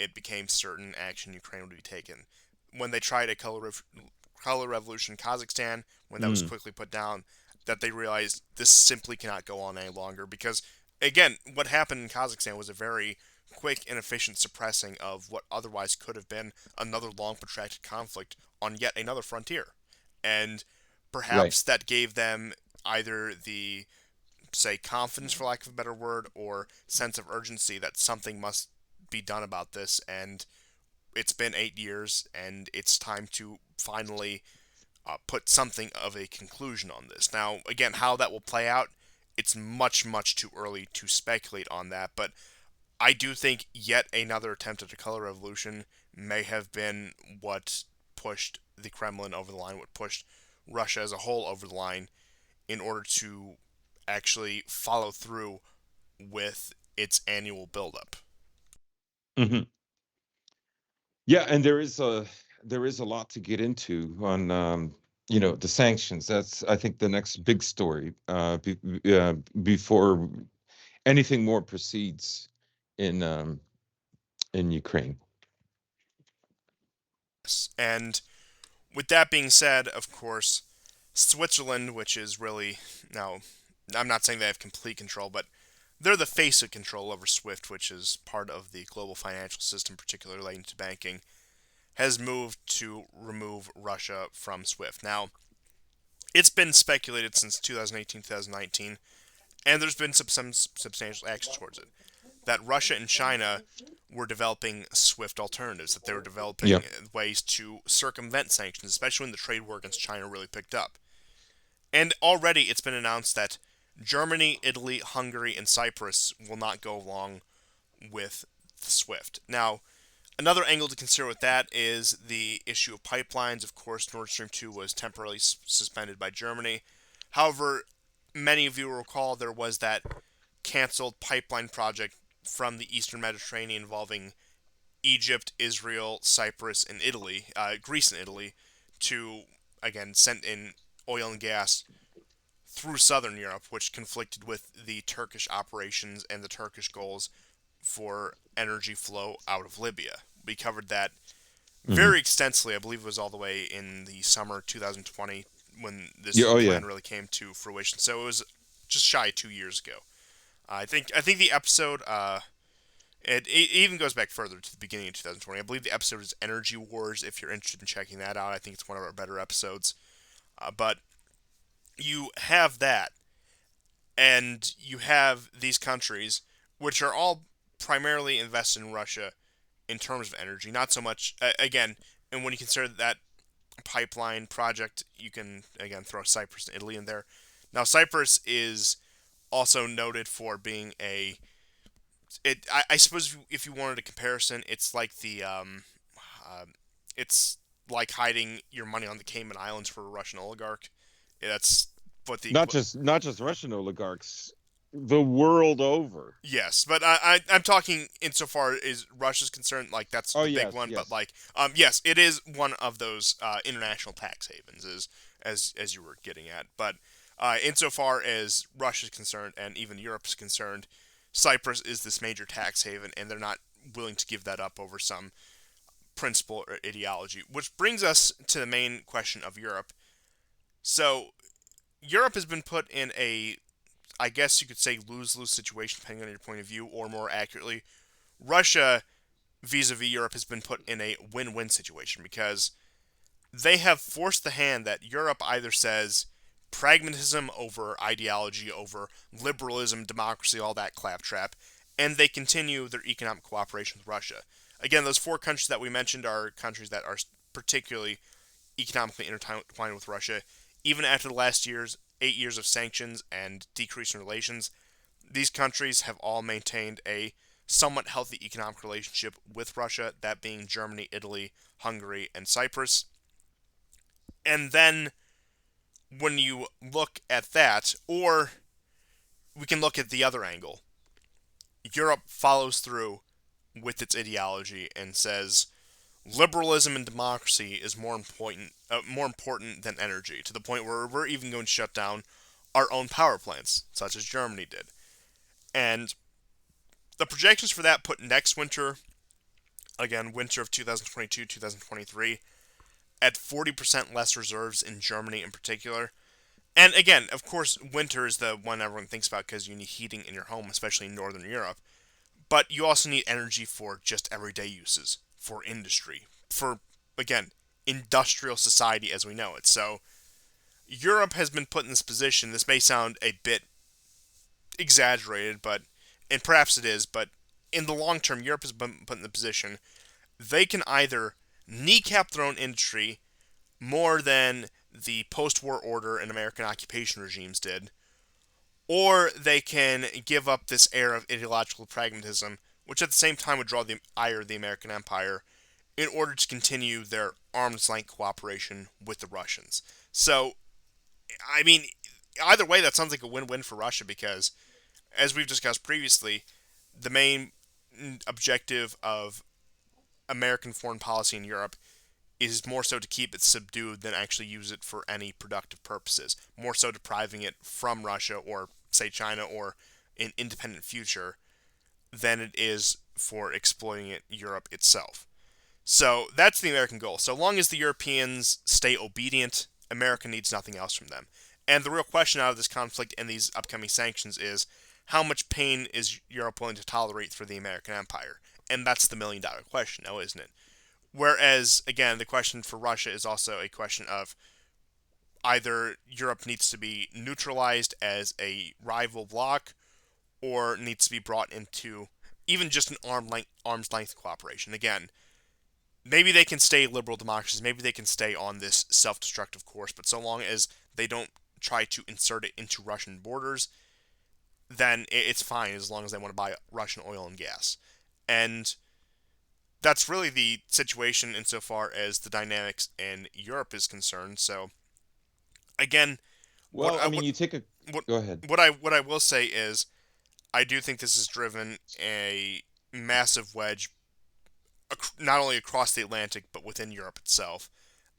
it became certain action Ukraine would be taken. When they tried a color revolution in Kazakhstan, when that was Mm, quickly put down, that they realized this simply cannot go on any longer because, again, what happened in Kazakhstan was a very quick and efficient suppressing of what otherwise could have been another long protracted conflict on yet another frontier. And right. perhaps that gave them either the, say, confidence, for lack of a better word, or sense of urgency that something must be done about this. And it's been 8 years, and it's time to finally put something of a conclusion on this. Now, again, how that will play out, it's much, much too early to speculate on that. But I do think yet another attempt at a color revolution may have been what pushed the Kremlin over the line, what pushed Russia as a whole over the line in order to actually follow through with its annual buildup. Hmm. Yeah, and there is a lot to get into on the sanctions. That's, I think, the next big story before anything more proceeds in Ukraine. And with that being said, of course, Switzerland, which is really, now, I'm not saying they have complete control, but they're the face of control over SWIFT, which is part of the global financial system, particularly relating to banking, has moved to remove Russia from SWIFT. Now, it's been speculated since 2018, 2019, and there's been some substantial action towards it, that Russia and China were developing SWIFT alternatives, that they were Yeah. developing ways to circumvent sanctions, especially when the trade war against China really picked up. And already it's been announced that Germany, Italy, Hungary, and Cyprus will not go along with the SWIFT. Now, another angle to consider with that is the issue of pipelines. Of course, Nord Stream 2 was temporarily suspended by Germany. However, many of you will recall there was that canceled pipeline project from the Eastern Mediterranean involving Egypt, Israel, Cyprus, and Italy, Greece and Italy, to again send in oil and gas through southern Europe, which conflicted with the Turkish operations and the Turkish goals for energy flow out of Libya. We covered that Hmm. very extensively. I believe it was all the way in the summer 2020 when Yeah. this Oh, yeah. plan really came to fruition. So it was just shy of 2 years ago. I think the episode it even goes back further to the beginning of 2020. I believe the episode is Energy Wars. If you're interested in checking that out, I think it's one of our better episodes. But you have that, and you have these countries which are all primarily invested in Russia in terms of energy, not so much again. And when you consider that pipeline project, you can again throw Cyprus and Italy in there. Now, Cyprus is also noted for being a I suppose if you wanted a comparison, it's like uh, it's like hiding your money on the Cayman Islands for a Russian oligarch. That's what the Not just Russian oligarchs, the world over. yes, but I'm talking insofar as Russia's concerned, like that's Oh, the big yes, one. But yes. like yes, it is one of those international tax havens, as you were getting at. But insofar as Russia's concerned, and even Europe's concerned, Cyprus is this major tax haven, and they're not willing to give that up over some principle or ideology. Which brings us to the main question of Europe. So Europe has been put in a, I guess you could say, lose-lose situation, depending on your point of view, or more accurately, Russia vis-a-vis Europe has been put in a win-win situation because they have forced the hand that Europe either says pragmatism over ideology, over liberalism, democracy, all that claptrap, and they continue their economic cooperation with Russia. Again, those four countries that we mentioned are countries that are particularly economically intertwined with Russia. Even after the last 8 years of sanctions and decrease in relations, these countries have all maintained a somewhat healthy economic relationship with Russia, that being Germany, Italy, Hungary, and Cyprus. And then when you look at that, or we can look at the other angle, Europe follows through with its ideology and says liberalism and democracy is more important than energy, to the point where we're even going to shut down our own power plants, such as Germany did. And the projections for that put next winter, again, winter of 2022 2023, at 40% less reserves in Germany in particular. And again, of course, winter is the one everyone thinks about because you need heating in your home, especially in Northern Europe. But you also need energy for just everyday uses, for industry, for, again, industrial society as we know it. So Europe has been put in this position. This may sound a bit exaggerated, but, and perhaps it is, but in the long term, Europe has been put in the position they can either kneecap their own industry more than the post war order and American occupation regimes did, or they can give up this air of ideological pragmatism, which at the same time would draw the ire of the American empire, in order to continue their arm's length cooperation with the Russians. So, I mean, either way, that sounds like a win win for Russia because, as we've discussed previously, the main objective of American foreign policy in Europe is more so to keep it subdued than actually use it for any productive purposes. More so depriving it from Russia or, say, China or an independent future than it is for exploiting it Europe itself. So that's the American goal. So long as the Europeans stay obedient, America needs nothing else from them. And the real question out of this conflict and these upcoming sanctions is how much pain is Europe willing to tolerate for the American empire? And that's the $1 million question now, isn't it? Whereas, again, the question for Russia is also a question of either Europe needs to be neutralized as a rival bloc or needs to be brought into even just an arm's length cooperation. Again, maybe they can stay liberal democracies, maybe they can stay on this self destructive course, but so long as they don't try to insert it into Russian borders, then it's fine as long as they want to buy Russian oil and gas. And that's really the situation insofar as the dynamics in Europe is concerned. So again, what Well, I I mean, what you take a what go ahead. what I will say is I do think this has driven a massive wedge not only across the Atlantic but within Europe itself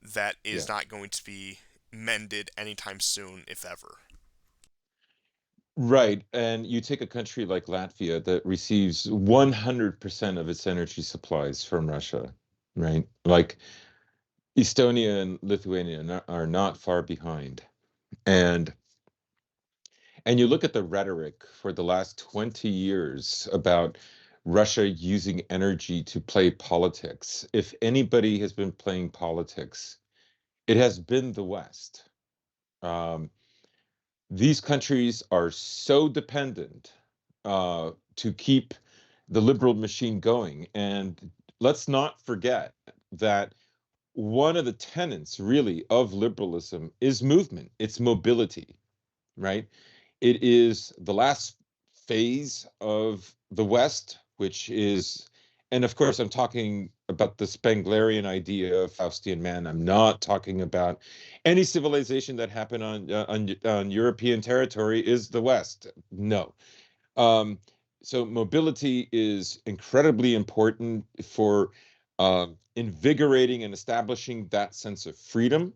that is Yeah. not going to be mended anytime soon, if ever. Right. And you take a country like Latvia that receives 100% of its energy supplies from Russia, right? Like Estonia and Lithuania are not far behind. And and you look at the rhetoric for the last 20 years about Russia using energy to play politics. If anybody has been playing politics, it has been the West. Um, these countries are so dependent to keep the liberal machine going. And let's not forget that one of the tenets, really, of liberalism is movement, it's mobility, right? It is the last phase of the West, which is, and of course, I'm talking about the Spenglerian idea of Faustian man. I'm not talking about any civilization that happened on European territory is the West. No. Um, so mobility is incredibly important for invigorating and establishing that sense of freedom,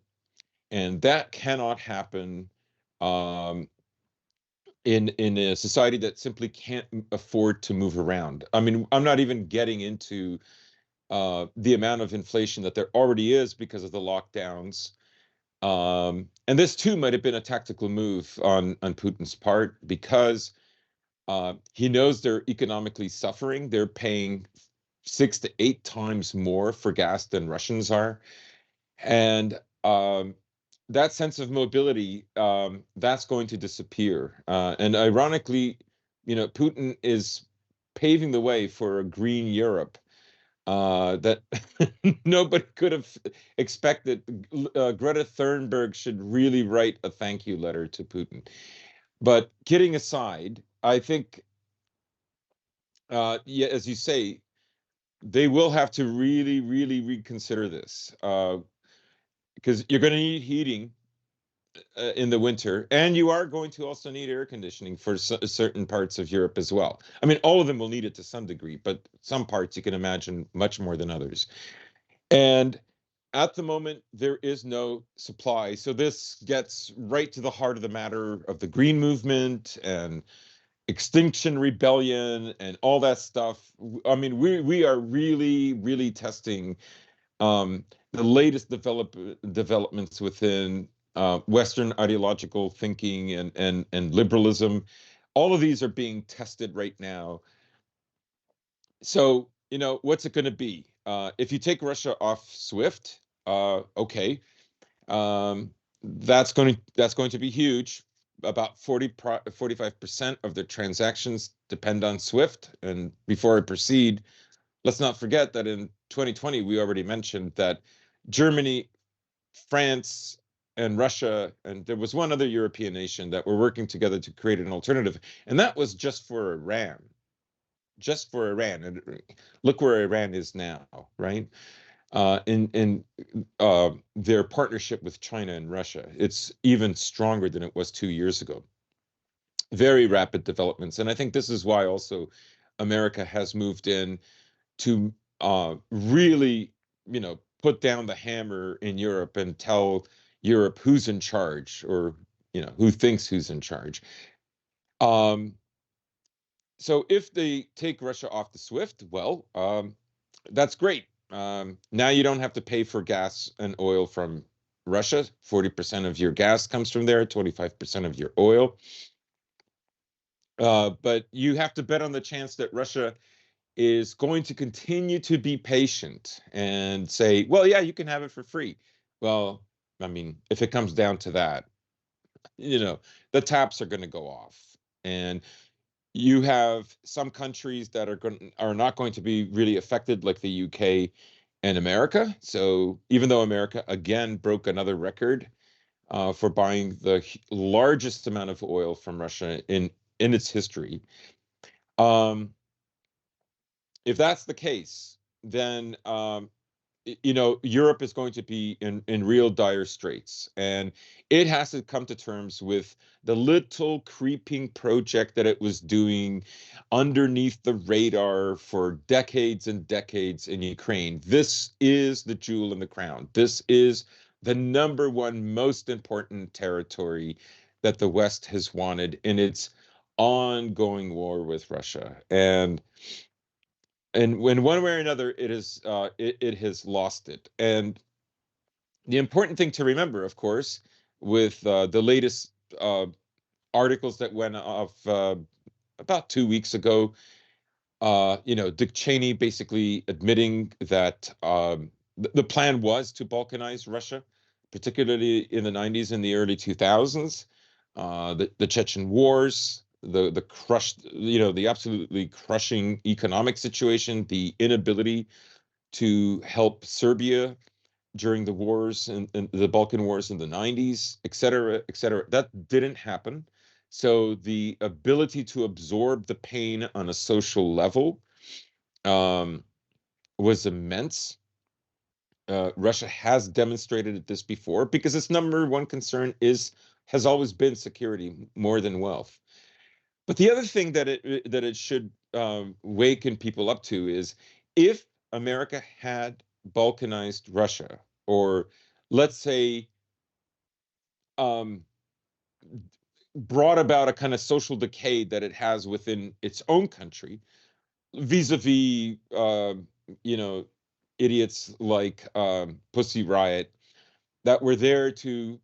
and that cannot happen um, in a society that simply can't afford to move around. I mean, I'm not even getting into the amount of inflation that there already is because of the lockdowns. And this too might have been a tactical move on Putin's part because he knows they're economically suffering. They're paying 6 to 8 times more for gas than Russians are, and that sense of mobility, that's going to disappear. And ironically, Putin is paving the way for a green Europe. that nobody could have expected. Greta Thunberg should really write a thank you letter to Putin. But kidding aside, I think, yeah, as you say, they will have to really, really reconsider this, because you're going to need heating in the winter, and you are going to also need air conditioning for certain parts of Europe as well. I mean, all of them will need it to some degree, but some parts you can imagine much more than others. And at the moment, there is no supply. So this gets right to the heart of the matter of the green movement and Extinction Rebellion and all that stuff. I mean, we are really, really testing the latest developments within Western ideological thinking and liberalism. All of these are being tested right now. So, what's it going to be? If you take Russia off SWIFT, okay, um, that's going to be huge. About 45% of the transactions depend on SWIFT. And before I proceed, let's not forget that in 2020 we already mentioned that Germany, France, and Russia, and there was one other European nation that were working together to create an alternative, and that was just for Iran. Just for Iran, and look where Iran is now, right? In their partnership with China and Russia, it's even stronger than it was 2 years ago. Very rapid developments, and I think this is why also America has moved in to really, put down the hammer in Europe and tell Europe who's in charge, or who thinks who's in charge. Um, so if they take Russia off the SWIFT, well, that's great. Now you don't have to pay for gas and oil from Russia. 40% of your gas comes from there, 25% of your oil. But you have to bet on the chance that Russia is going to continue to be patient and say, well, yeah, you can have it for free. Well, I mean, if it comes down to that, you know, the taps are going to go off. And you have some countries that are not going to be really affected, like the UK and America. So even though America again broke another record for buying the largest amount of oil from Russia in its history, um, if that's the case, then Europe is going to be in real dire straits, and it has to come to terms with the little creeping project that it was doing underneath the radar for decades and decades in Ukraine. This is the jewel in the crown. This is the number one most important territory that the West has wanted in its ongoing war with Russia. And when one way or another it has lost it. And the important thing to remember, of course, with the latest articles that went off about 2 weeks ago, Dick Cheney basically admitting that the plan was to balkanize Russia, particularly in the 90s and the early 2000s. The Chechen wars, the crushed, the absolutely crushing economic situation, the inability to help Serbia during the wars and the Balkan wars in the 90s, et cetera, et cetera. That didn't happen. So the ability to absorb the pain on a social level um, was immense. Russia has demonstrated this before because its number one concern has always been security more than wealth. But the other thing that it should waken people up to is if America had balkanized Russia, or let's say um, brought about a kind of social decay that it has within its own country, vis-a-vis, you know, idiots like Pussy Riot that were there to,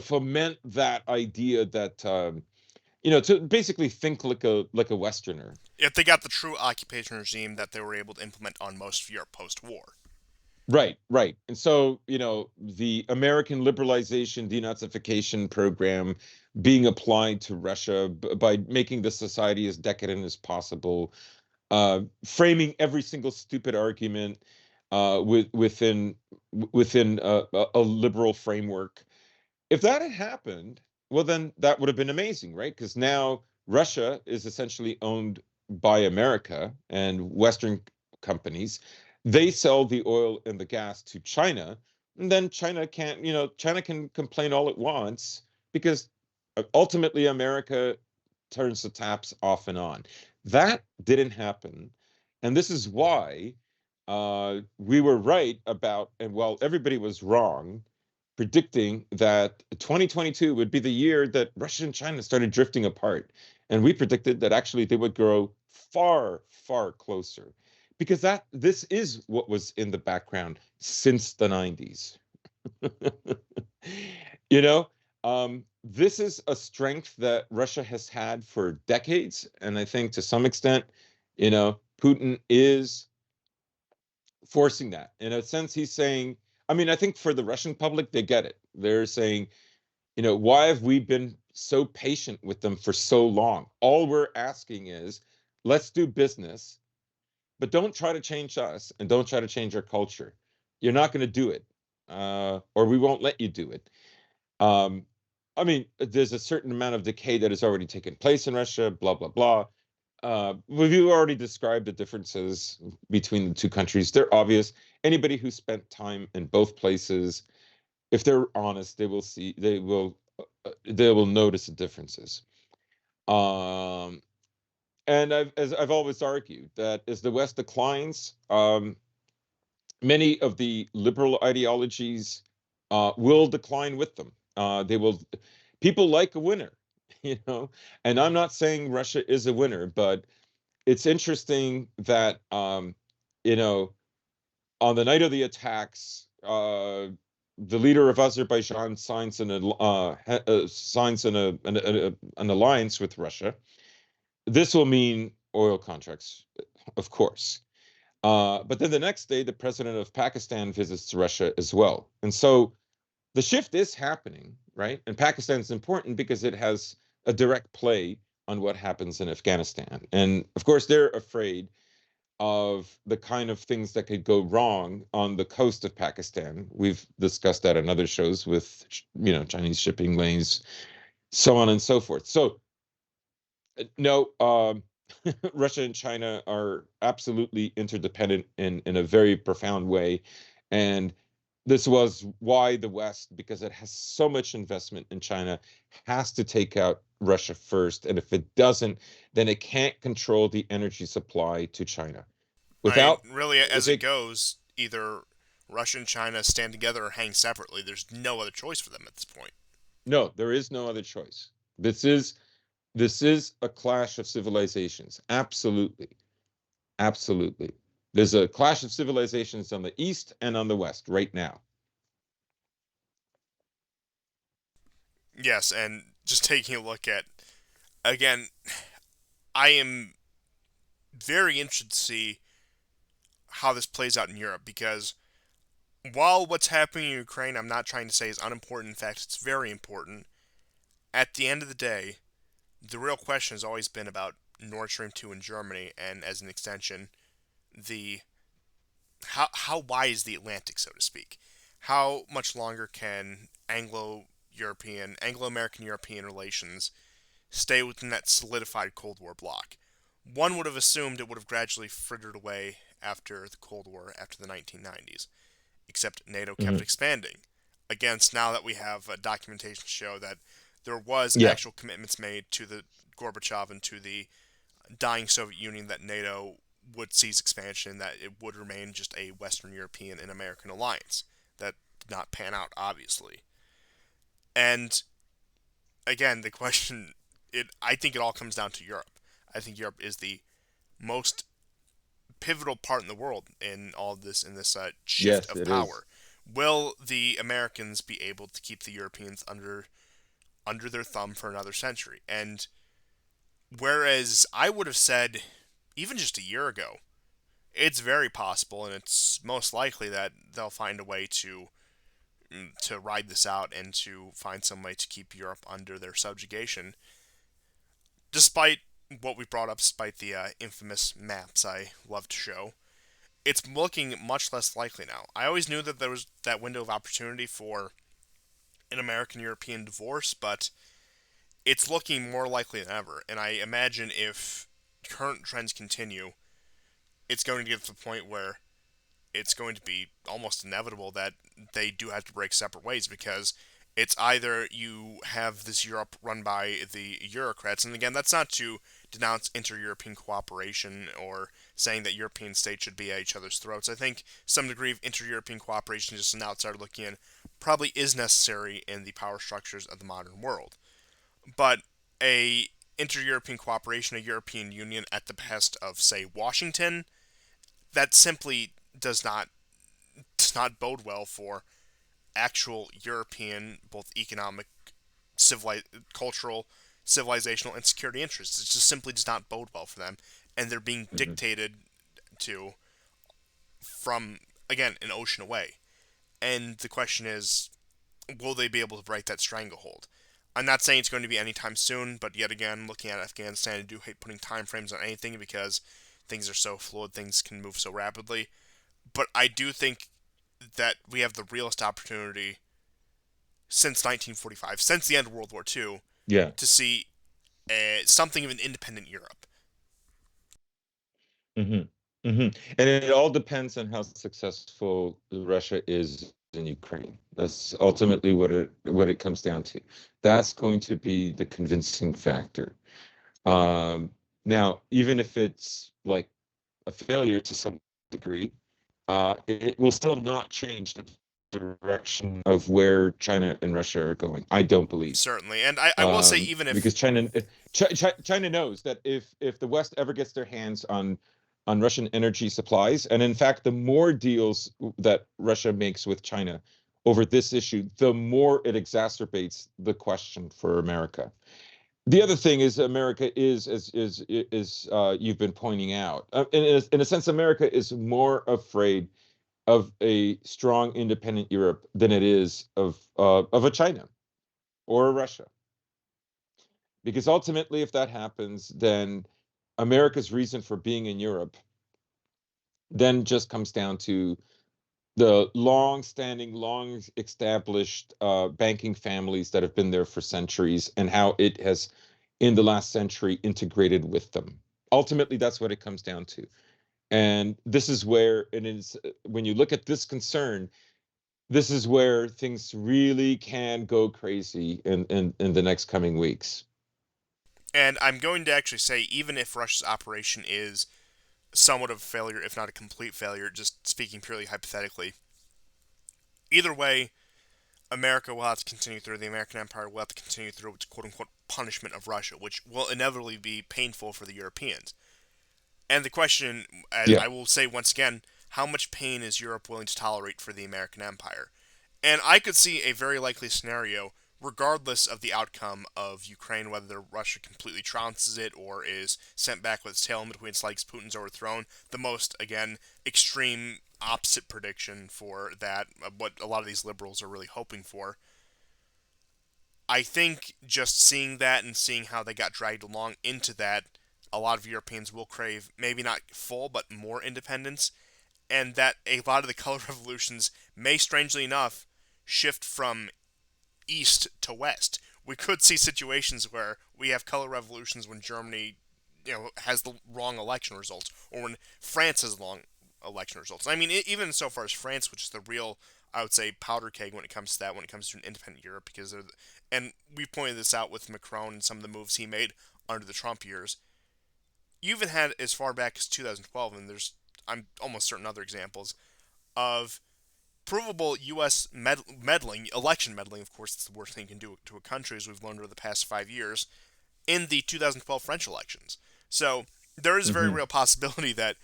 foment that idea that, to basically think like a Westerner. If they got the true occupation regime that they were able to implement on most of Europe post-war. Right, right. And so, the American liberalization denazification program being applied to Russia by making the society as decadent as possible, framing every single stupid argument within a liberal framework. If that had happened, well, then that would have been amazing, right? Because now Russia is essentially owned by America and Western companies. They sell the oil and the gas to China, and then China can complain all it wants because ultimately America turns the taps off and on. That didn't happen. And this is why we were right about, and well, everybody was wrong predicting that 2022 would be the year that Russia and China started drifting apart. And we predicted that actually they would grow far, far closer because this is what was in the background since the 90s. you know, this is a strength that Russia has had for decades. And I think to some extent, Putin is forcing that. In a sense, he's saying, I mean, I think for the Russian public, they get it. They're saying, why have we been so patient with them for so long? All we're asking is, let's do business, but don't try to change us and don't try to change our culture. You're not going to do it, or we won't let you do it. Um, I mean, there's a certain amount of decay that has already taken place in Russia, blah, blah, blah. We've already described the differences between the two countries. They're obvious. Anybody who spent time in both places, if they're honest, they will notice the differences. Um, and as I've always argued, that as the West declines, many of the liberal ideologies will decline with them. They will. People like a winner, you know. And I'm not saying Russia is a winner, but it's interesting that you know on the night of the attacks, the leader of Azerbaijan signs an alliance with Russia. This will mean oil contracts, of course. But then the next day, the president of Pakistan visits Russia as well, and so the shift is happening, right? And Pakistan is important because it has a direct play on what happens in Afghanistan, and of course, they're afraid of the kind of things that could go wrong on the coast of Pakistan. We've discussed that in other shows with, Chinese shipping lanes, so on and so forth. So, no, Russia and China are absolutely interdependent in a very profound way. And this was why the West, because it has so much investment in China, has to take out Russia first. And if it doesn't, then it can't control the energy supply to China. I mean, Without really, if as it it goes, either Russia and China stand together or hang separately. There's no other choice for them at this point. No, there is no other choice. This is a clash of civilizations. Absolutely. Absolutely. There's a clash of civilizations on the east and on the west right now. Yes, and just taking a look at, again, I am very interested to see how this plays out in Europe because while what's happening in Ukraine, I'm not trying to say is unimportant. In fact, it's very important. At the end of the day, the real question has always been about Nord Stream 2 in Germany, and as an extension, the how wide is the Atlantic, so to speak? How much longer can Anglo American European relations stay within that solidified Cold War bloc? One would have assumed it would have gradually frittered away after the Cold War, after the 1990s, except NATO kept Mhm. expanding. Against now that we have documentation to show that there was Yeah. actual commitments made to the Gorbachev and to the dying Soviet Union that NATO would cease expansion, that it would remain just a Western European and American alliance. That did not pan out, obviously. And again, the question, I think it all comes down to Europe. I think Europe is the most pivotal part in the world in all of this, in this shift Yes, of it is. power. Will the Americans be able to keep the Europeans under their thumb for another century? And whereas I would have said, even just a year ago, it's very possible, and it's most likely that they'll find a way to ride this out and to find some way to keep Europe under their subjugation, despite what we brought up, despite the infamous maps I love to show, it's looking much less likely now. I always knew that there was that window of opportunity for an American European divorce, but it's looking more likely than ever. And I imagine if current trends continue, it's going to get to the point where it's going to be almost inevitable that they do have to break separate ways, because it's either you have this Europe run by the Eurocrats, and again, that's not to denounce inter-European cooperation or saying that European states should be at each other's throats. I think some degree of inter-European cooperation, just an outsider looking in, probably is necessary in the power structures of the modern world. But a inter-European cooperation, a European Union at the behest of, say, Washington, that simply does not bode well for actual European, both economic, cultural, civilizational, and security interests. It just simply does not bode well for them, and they're being Mhm. dictated to from, again, an ocean away. And the question is, will they be able to break that stranglehold? I'm not saying it's going to be anytime soon, but yet again, looking at Afghanistan, I do hate putting time frames on anything because things are so fluid, things can move so rapidly. But I do think that we have the realest opportunity since 1945, since the end of World War II, Yeah. to see something of an independent Europe. hmm hmm And it all depends on how successful Russia is in Ukraine. That's ultimately what it comes down to. That's going to be the convincing factor. Um, Now, even if it's like a failure to some degree, it will still not change the direction of where China and Russia are going. I don't believe. Certainly, and I will say, even if Because China knows that if the West ever gets their hands on Russian energy supplies, and in fact, the more deals that Russia makes with China over this issue, the more it exacerbates the question for America. The other thing is America is you've been pointing out, in a sense, America is more afraid of a strong, independent Europe than it is of a China or a Russia. Because ultimately, if that happens, then America's reason for being in Europe then just comes down to the long-standing, long-established banking families that have been there for centuries and how it has, in the last century, integrated with them. Ultimately, that's what it comes down to. And this is where it is, when you look at this concern, this is where things really can go crazy in the next coming weeks. and I'm going to actually say, even if Russia's operation is somewhat of a failure, if not a complete failure, just speaking purely hypothetically, either way, America will have to continue through, the American Empire will have to continue through its quote unquote punishment of Russia, which will inevitably be painful for the Europeans. And the question, as Yeah. I will say once again, how much pain is Europe willing to tolerate for the American Empire? And I could see a very likely scenario, regardless of the outcome of Ukraine, whether Russia completely trounces it or is sent back with its tail in between its legs, Putin's overthrown. The most, again, extreme opposite prediction for that, what a lot of these liberals are really hoping for. I think just seeing that and seeing how they got dragged along into that, a lot of Europeans will crave maybe not full but more independence, and that a lot of the color revolutions may, strangely enough, shift from east to west. We could see situations where we have color revolutions when Germany, has the wrong election results, or when France has the wrong election results. I mean, even so far as France, which is the real, I would say, powder keg when it comes to that, when it comes to an independent Europe, because and we pointed this out with Macron and some of the moves he made under the Trump years. You even had as far back as 2012, and I'm almost certain other examples of provable U.S. meddling, election meddling, of course, it's the worst thing you can do to a country, as we've learned over the past 5 years, in the 2012 French elections. So there is a very hmm real possibility that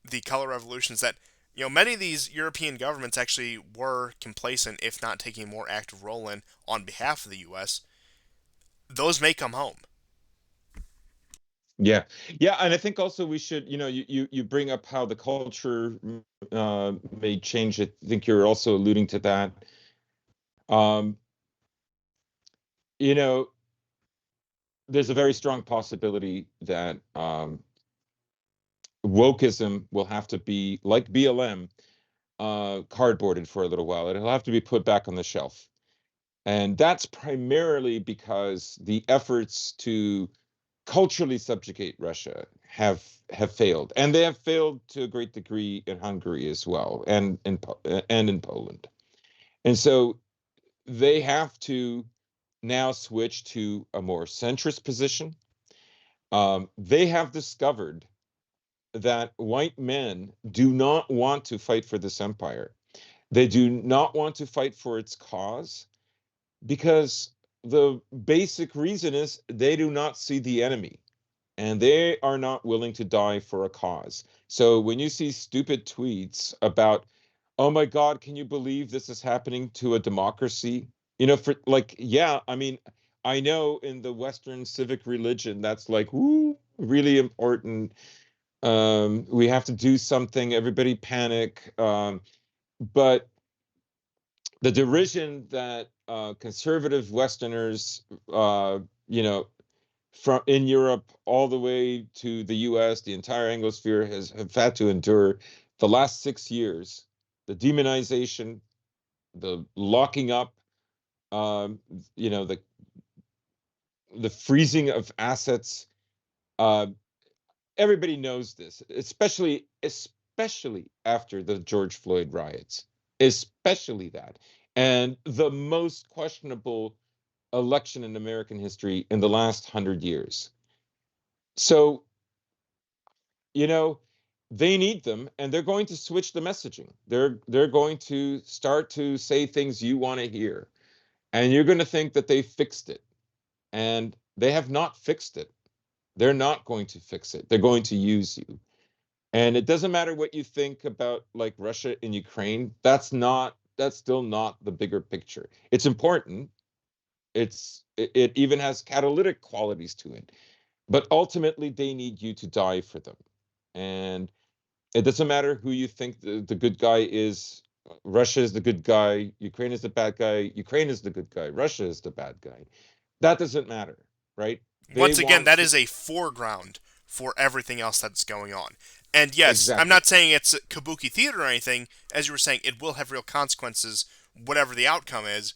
the color revolutions that, many of these European governments actually were complacent, if not taking a more active role in on behalf of the U.S., those may come home. Yeah, yeah, and I think also we should, you bring up how the culture may change. I think you're also alluding to that. Um, you know, there's a very strong possibility that wokeism will have to be like BLM, cardboarded for a little while. It'll have to be put back on the shelf. And that's primarily because the efforts to culturally subjugate Russia have failed, and they have failed to a great degree in Hungary as well, and in Poland. And so they have to now switch to a more centrist position. They have discovered that white men do not want to fight for this empire. They do not want to fight for its cause because the basic reason is they do not see the enemy and they are not willing to die for a cause. So when you see stupid tweets about, oh my God, can you believe this is happening to a democracy? For like, yeah, I mean, I know in the Western civic religion, that's like, woo, really important. We have to do something, everybody panic. But the derision that conservative Westerners, you know, from in Europe all the way to the U.S., the entire Anglosphere have had to endure the last 6 years, the demonization, the locking up, um, you know, the freezing of assets. Uh, Everybody knows this, especially after the George Floyd riots, especially that, and the most questionable election in American history in the last 100 years. So, you know, they need them, and they're going to switch the messaging. They're going to start to say things you want to hear, and you're going to think that they fixed it, and they have not fixed it. They're not going to fix it. They're going to use you. And it doesn't matter what you think about like Russia and Ukraine. That's still not the bigger picture. It's important. It even has catalytic qualities to it. But ultimately they need you to die for them. And it doesn't matter who you think the good guy is. Russia is the good guy, Ukraine is the bad guy, Ukraine is the good guy, Russia is the bad guy. That doesn't matter, right? They Once again, want that to is a foreground for everything else that's going on. And yes, I'm exactly. not saying it's kabuki theater or anything. As you were saying, it will have real consequences, whatever the outcome is.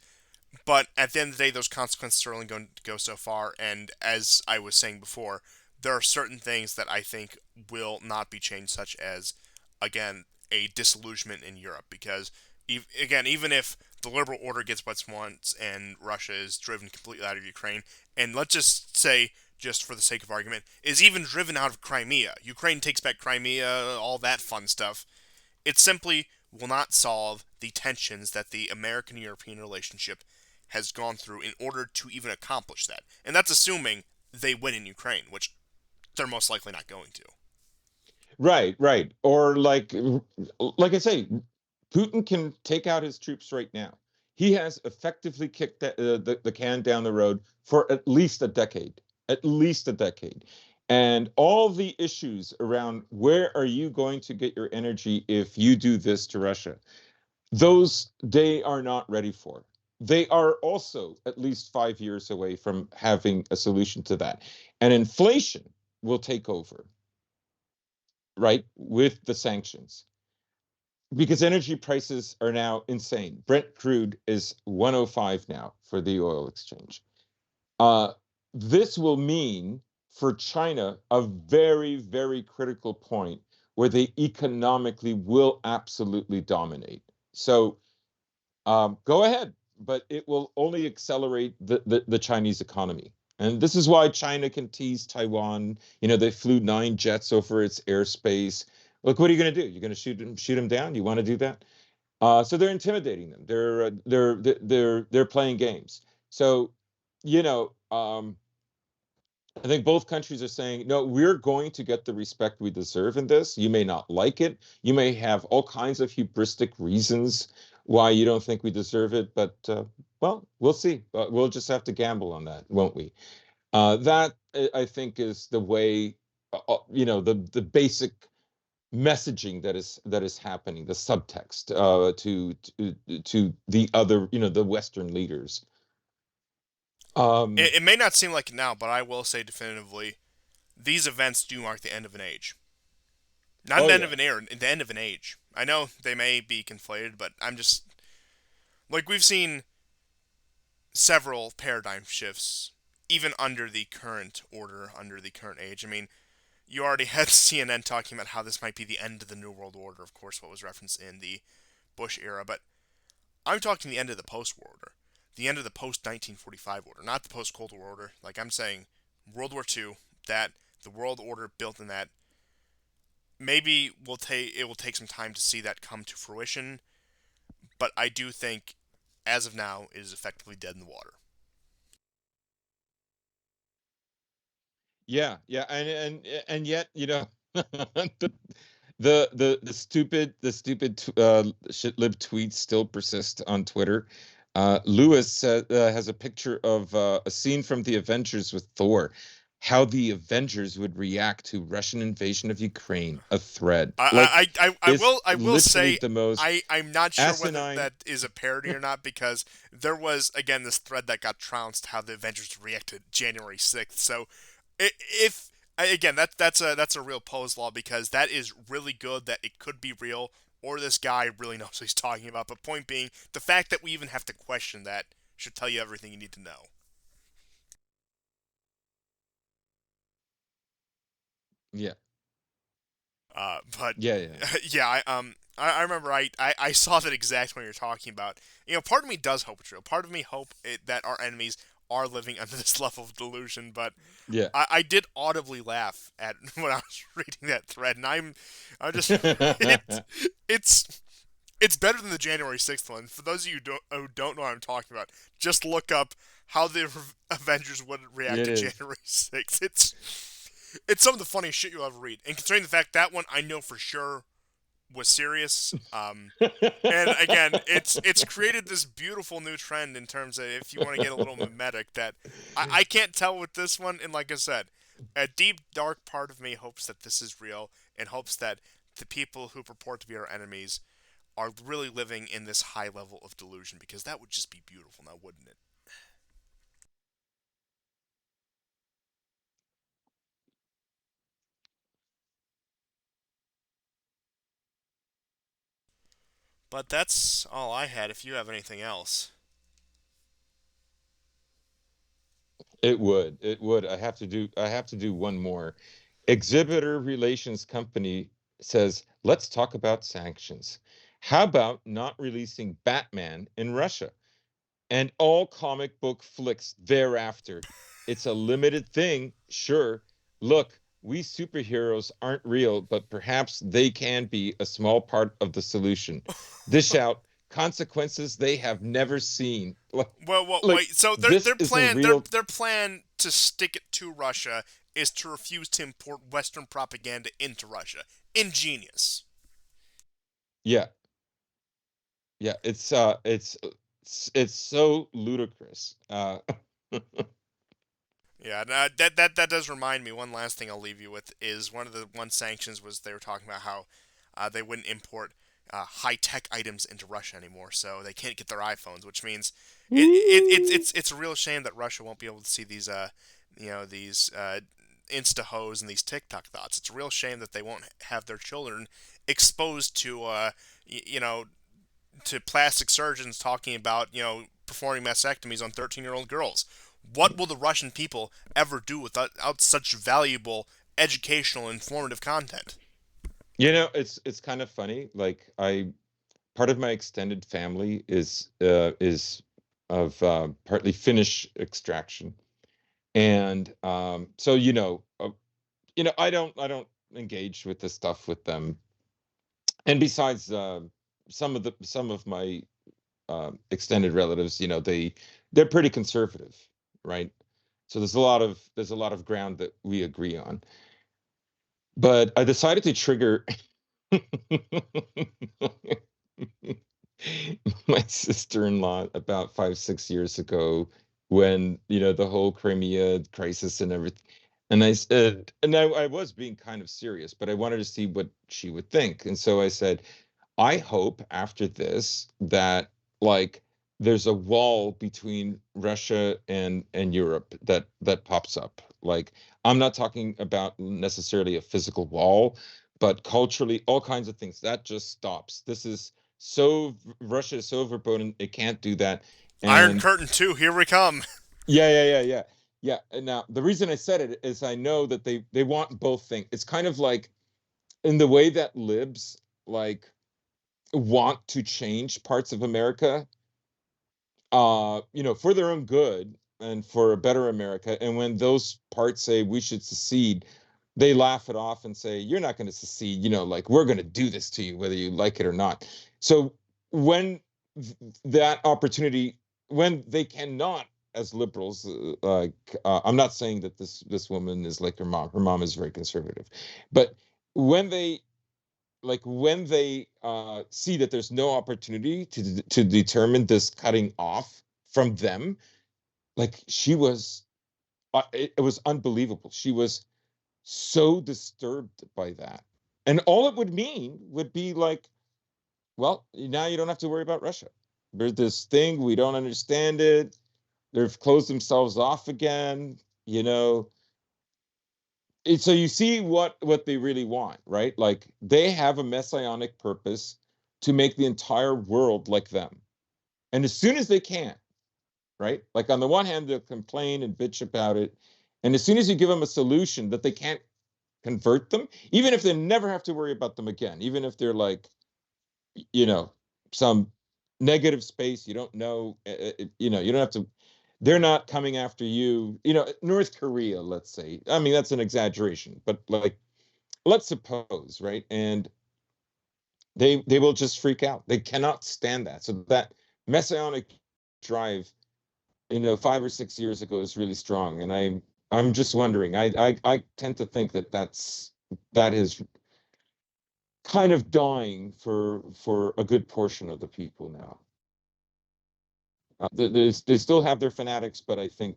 But at the end of the day, those consequences are only going to go so far. And as I was saying before, there are certain things that I think will not be changed, such as, again, a disillusionment in Europe. Because, again, even if the liberal order gets what it wants and Russia is driven completely out of Ukraine, and let's just say, just for the sake of argument, is even driven out of Crimea, Ukraine takes back Crimea, all that fun stuff, it simply will not solve the tensions that the American European relationship has gone through in order to even accomplish that. And that's assuming they win in Ukraine, which they're most likely not going to. Right, right. Or like I say, Putin can take out his troops right now. He has effectively kicked the can down the road for at least a decade. And all the issues around where are you going to get your energy if you do this to Russia, those they are not ready for. They are also at least 5 years away from having a solution to that. And inflation will take over, right, with the sanctions because energy prices are now insane. Brent crude is 105 now for the oil exchange. Uh, this will mean for China a very, very critical point where they economically will absolutely dominate. So go ahead, but it will only accelerate the Chinese economy. And this is why China can tease Taiwan. They flew 9 jets over its airspace. Look, what are you going to do? You're going to shoot them down? You want to do that? So they're intimidating them. They're playing games. So, you know, I think both countries are saying, no, we're going to get the respect we deserve in this. You may not like it. You may have all kinds of hubristic reasons why you don't think we deserve it, but well, we'll see. We'll just have to gamble on that, won't we? That I think is the way, the basic messaging that is happening, the subtext to the other, the Western leaders. Um, It may not seem like it now, but I will say definitively, these events do mark the end of an age. Not oh the end yeah, of an era, the end of an age. I know they may be conflated, but I'm just like we've seen several paradigm shifts even under the current order, under the current age. I mean, you already had CNN talking about how this might be the end of the New World Order, of course, what was referenced in the Bush era, but I'm talking the end of the post war order. The end of the post 1945 order, not the post Cold War order. Like I'm saying, World War II, that the world order built in that maybe will take some time to see that come to fruition, but I do think as of now it is effectively dead in the water. yeah, yeah, and yet, the the stupid shit lib tweets still persist on Twitter. Lewis has a picture of a scene from the Avengers with Thor, how the Avengers would react to Russian invasion of Ukraine, a thread. Like, it's I will literally say the most I'm not sure whether asinine. that is a parody or not because there was again this thread that got trounced how the Avengers reacted January 6th. So if again that's a real pose law because that is really good that it could be real or this guy really knows what he's talking about. But point being, the fact that we even have to question that should tell you everything you need to know. Yeah, But yeah, yeah, yeah, I remember I saw that exact one you're talking about. You know, part of me does hope it's real. Part of me hope that our enemies are living under this level of delusion. But yeah. I did audibly laugh at when I was reading that thread, and I'm just it it's it's better than the January 6th one. For those of you who don't know what I'm talking about, just look up how the Avengers would react It to is. January 6th. It's some of the funniest shit you'll ever read. And considering the fact that one I know for sure was serious, and again, it's created this beautiful new trend in terms of if you want to get a little mimetic that I can't tell with this one. And like I said, a deep dark part of me hopes that this is real and hopes that the people who purport to be our enemies are really living in this high level of delusion because that would just be beautiful now, wouldn't it? But that's all I had. If you have anything else. It would. It would. I have to do one more. Exhibitor Relations Company says, "Let's talk about sanctions. How about not releasing Batman in Russia and all comic book flicks thereafter? It's a limited thing, sure. Look, we superheroes aren't real, but perhaps they can be a small part of the solution. Dish out consequences they have never seen." Well, Like, wait. So this is a real. their plan to stick it to Russia is to refuse to import Western propaganda into Russia. Ingenious. Yeah, yeah, it's so ludicrous. Yeah, that does remind me. One last thing I'll leave you with is one of the one sanctions was they were talking about how they wouldn't import high tech items into Russia anymore, so they can't get their iPhones, which means it's a real shame that Russia won't be able to see these these Insta hoes and these TikTok thoughts. It's a real shame that they won't have their children exposed to to plastic surgeons talking about performing mastectomies on 13-year-old girls. What will the Russian people ever do without such valuable educational informative content? It's kind of funny. Like, I part of my extended family is of partly Finnish extraction, and so I don't engage with the stuff with them. And besides, some of my extended relatives, they're pretty conservative, right? So there's a lot of ground that we agree on. But I decided to trigger my sister-in-law about 5, 6 years ago when the whole Crimea crisis and everything. And I said, and I was being kind of serious, but I wanted to see what she would think. And so I said, I hope after this that, like, there's a wall between Russia and Europe that pops up. Like, I'm not talking about necessarily a physical wall, but culturally, all kinds of things that just stops. This is so Russia is so verboten, it can't do that. Iron And Curtain 2, here we come. yeah. And now the reason I said it is I know that they want both things. It's kind of like in the way that libs like want to change parts of America, for their own good and for a better America. And when those parts say we should secede, they laugh it off and say, "You're not going to secede. Like, we're going to do this to you, whether you like it or not." So when that opportunity, when they cannot, as liberals, I'm not saying that this woman is like her mom. Her mom is very conservative, but when they see that there's no opportunity to determine this cutting off from them, like she was, it was unbelievable. She was so disturbed by that, and all it would mean would be like, well, now you don't have to worry about Russia. There's this thing, we don't understand it. They've closed themselves off again. you know so you see what they really want, right? Like, they have a messianic purpose to make the entire world like them. And as soon as they can, right? Like, on the one hand, they'll complain and bitch about it. And as soon as you give them a solution that they can't convert them, even if they never have to worry about them again, even if they're like, you know, some negative space, you don't know, you don't have to, they're not coming after you, North Korea, let's say. I mean, that's an exaggeration, but like, let's suppose, right? And they will just freak out. They cannot stand that. So that messianic drive, 5 or 6 years ago is really strong. And I'm just wondering. I tend to think that is kind of dying for a good portion of the people now. They still have their fanatics, but I think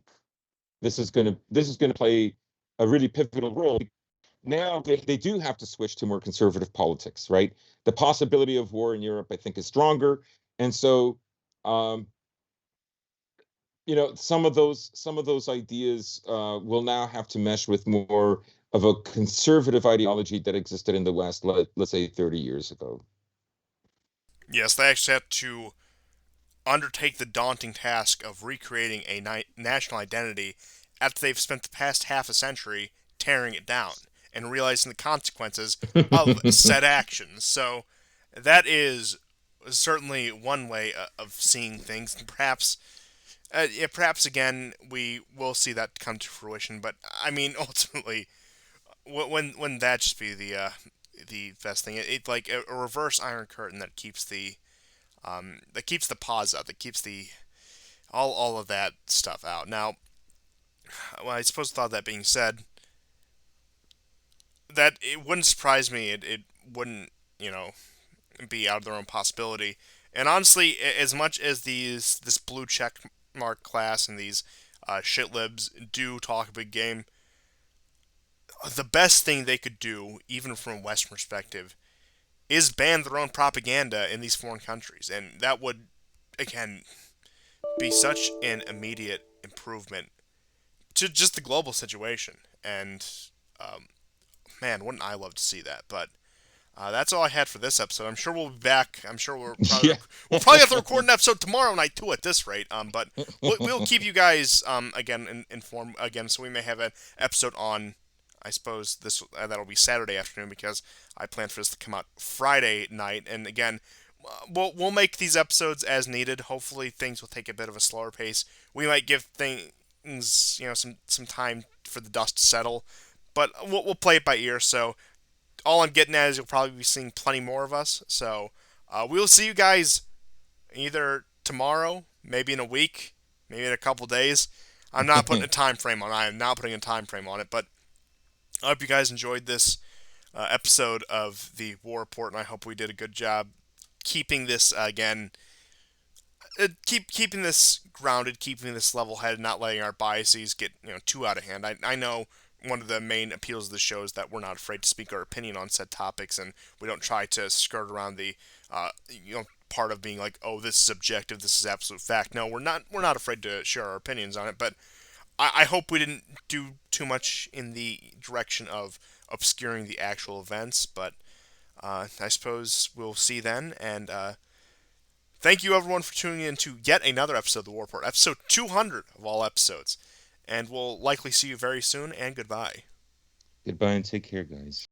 this is gonna play a really pivotal role. Now they do have to switch to more conservative politics, right? The possibility of war in Europe, I think, is stronger, and so um, some of those ideas will now have to mesh with more of a conservative ideology that existed in the West, let's say 30 years ago. Yes, they actually have to undertake the daunting task of recreating a national identity after they've spent the past half a century tearing it down and realizing the consequences of said actions. So that is certainly one way of seeing things, and perhaps again we will see that come to fruition. But I mean, ultimately, when that just be the best thing, it like a reverse Iron Curtain that keeps the pause out, that keeps the all of that stuff out. Now, well, I suppose with all that being said, that it wouldn't surprise me. It wouldn't be out of their own possibility. And honestly, as much as this blue check mark class and these shit libs do talk a big game, the best thing they could do, even from a Western perspective, is ban their own propaganda in these foreign countries, and that would again be such an immediate improvement to just the global situation. And um, man, wouldn't I love to see that? But that's all I had for this episode. I'm sure we'll be back. I'm sure Yeah. we'll probably have to record an episode tomorrow night too. At this rate, but we'll keep you guys again informed again. So we may have an episode on. I suppose this that'll be Saturday afternoon because I plan for this to come out Friday night. And again, we'll make these episodes as needed. Hopefully, things will take a bit of a slower pace. We might give things some time for the dust to settle, but we'll play it by ear. So all I'm getting at is you'll probably be seeing plenty more of us. So we'll see you guys either tomorrow, maybe in a week, maybe in a couple days. I'm not putting a time frame on. I am not putting a time frame on it, but I hope you guys enjoyed this episode of the War Report, and I hope we did a good job keeping this again. Keeping this grounded, keeping this level headed, not letting our biases get too out of hand. I know one of the main appeals of the show is that we're not afraid to speak our opinion on said topics, and we don't try to skirt around the part of being like, oh, this is objective, this is absolute fact. No, we're not afraid to share our opinions on it, but I hope we didn't do too much in the direction of obscuring the actual events. But I suppose we'll see then. And thank you everyone for tuning in to yet another episode of the War Report, episode 200 of all episodes. And we'll likely see you very soon. And goodbye. Goodbye and take care, guys.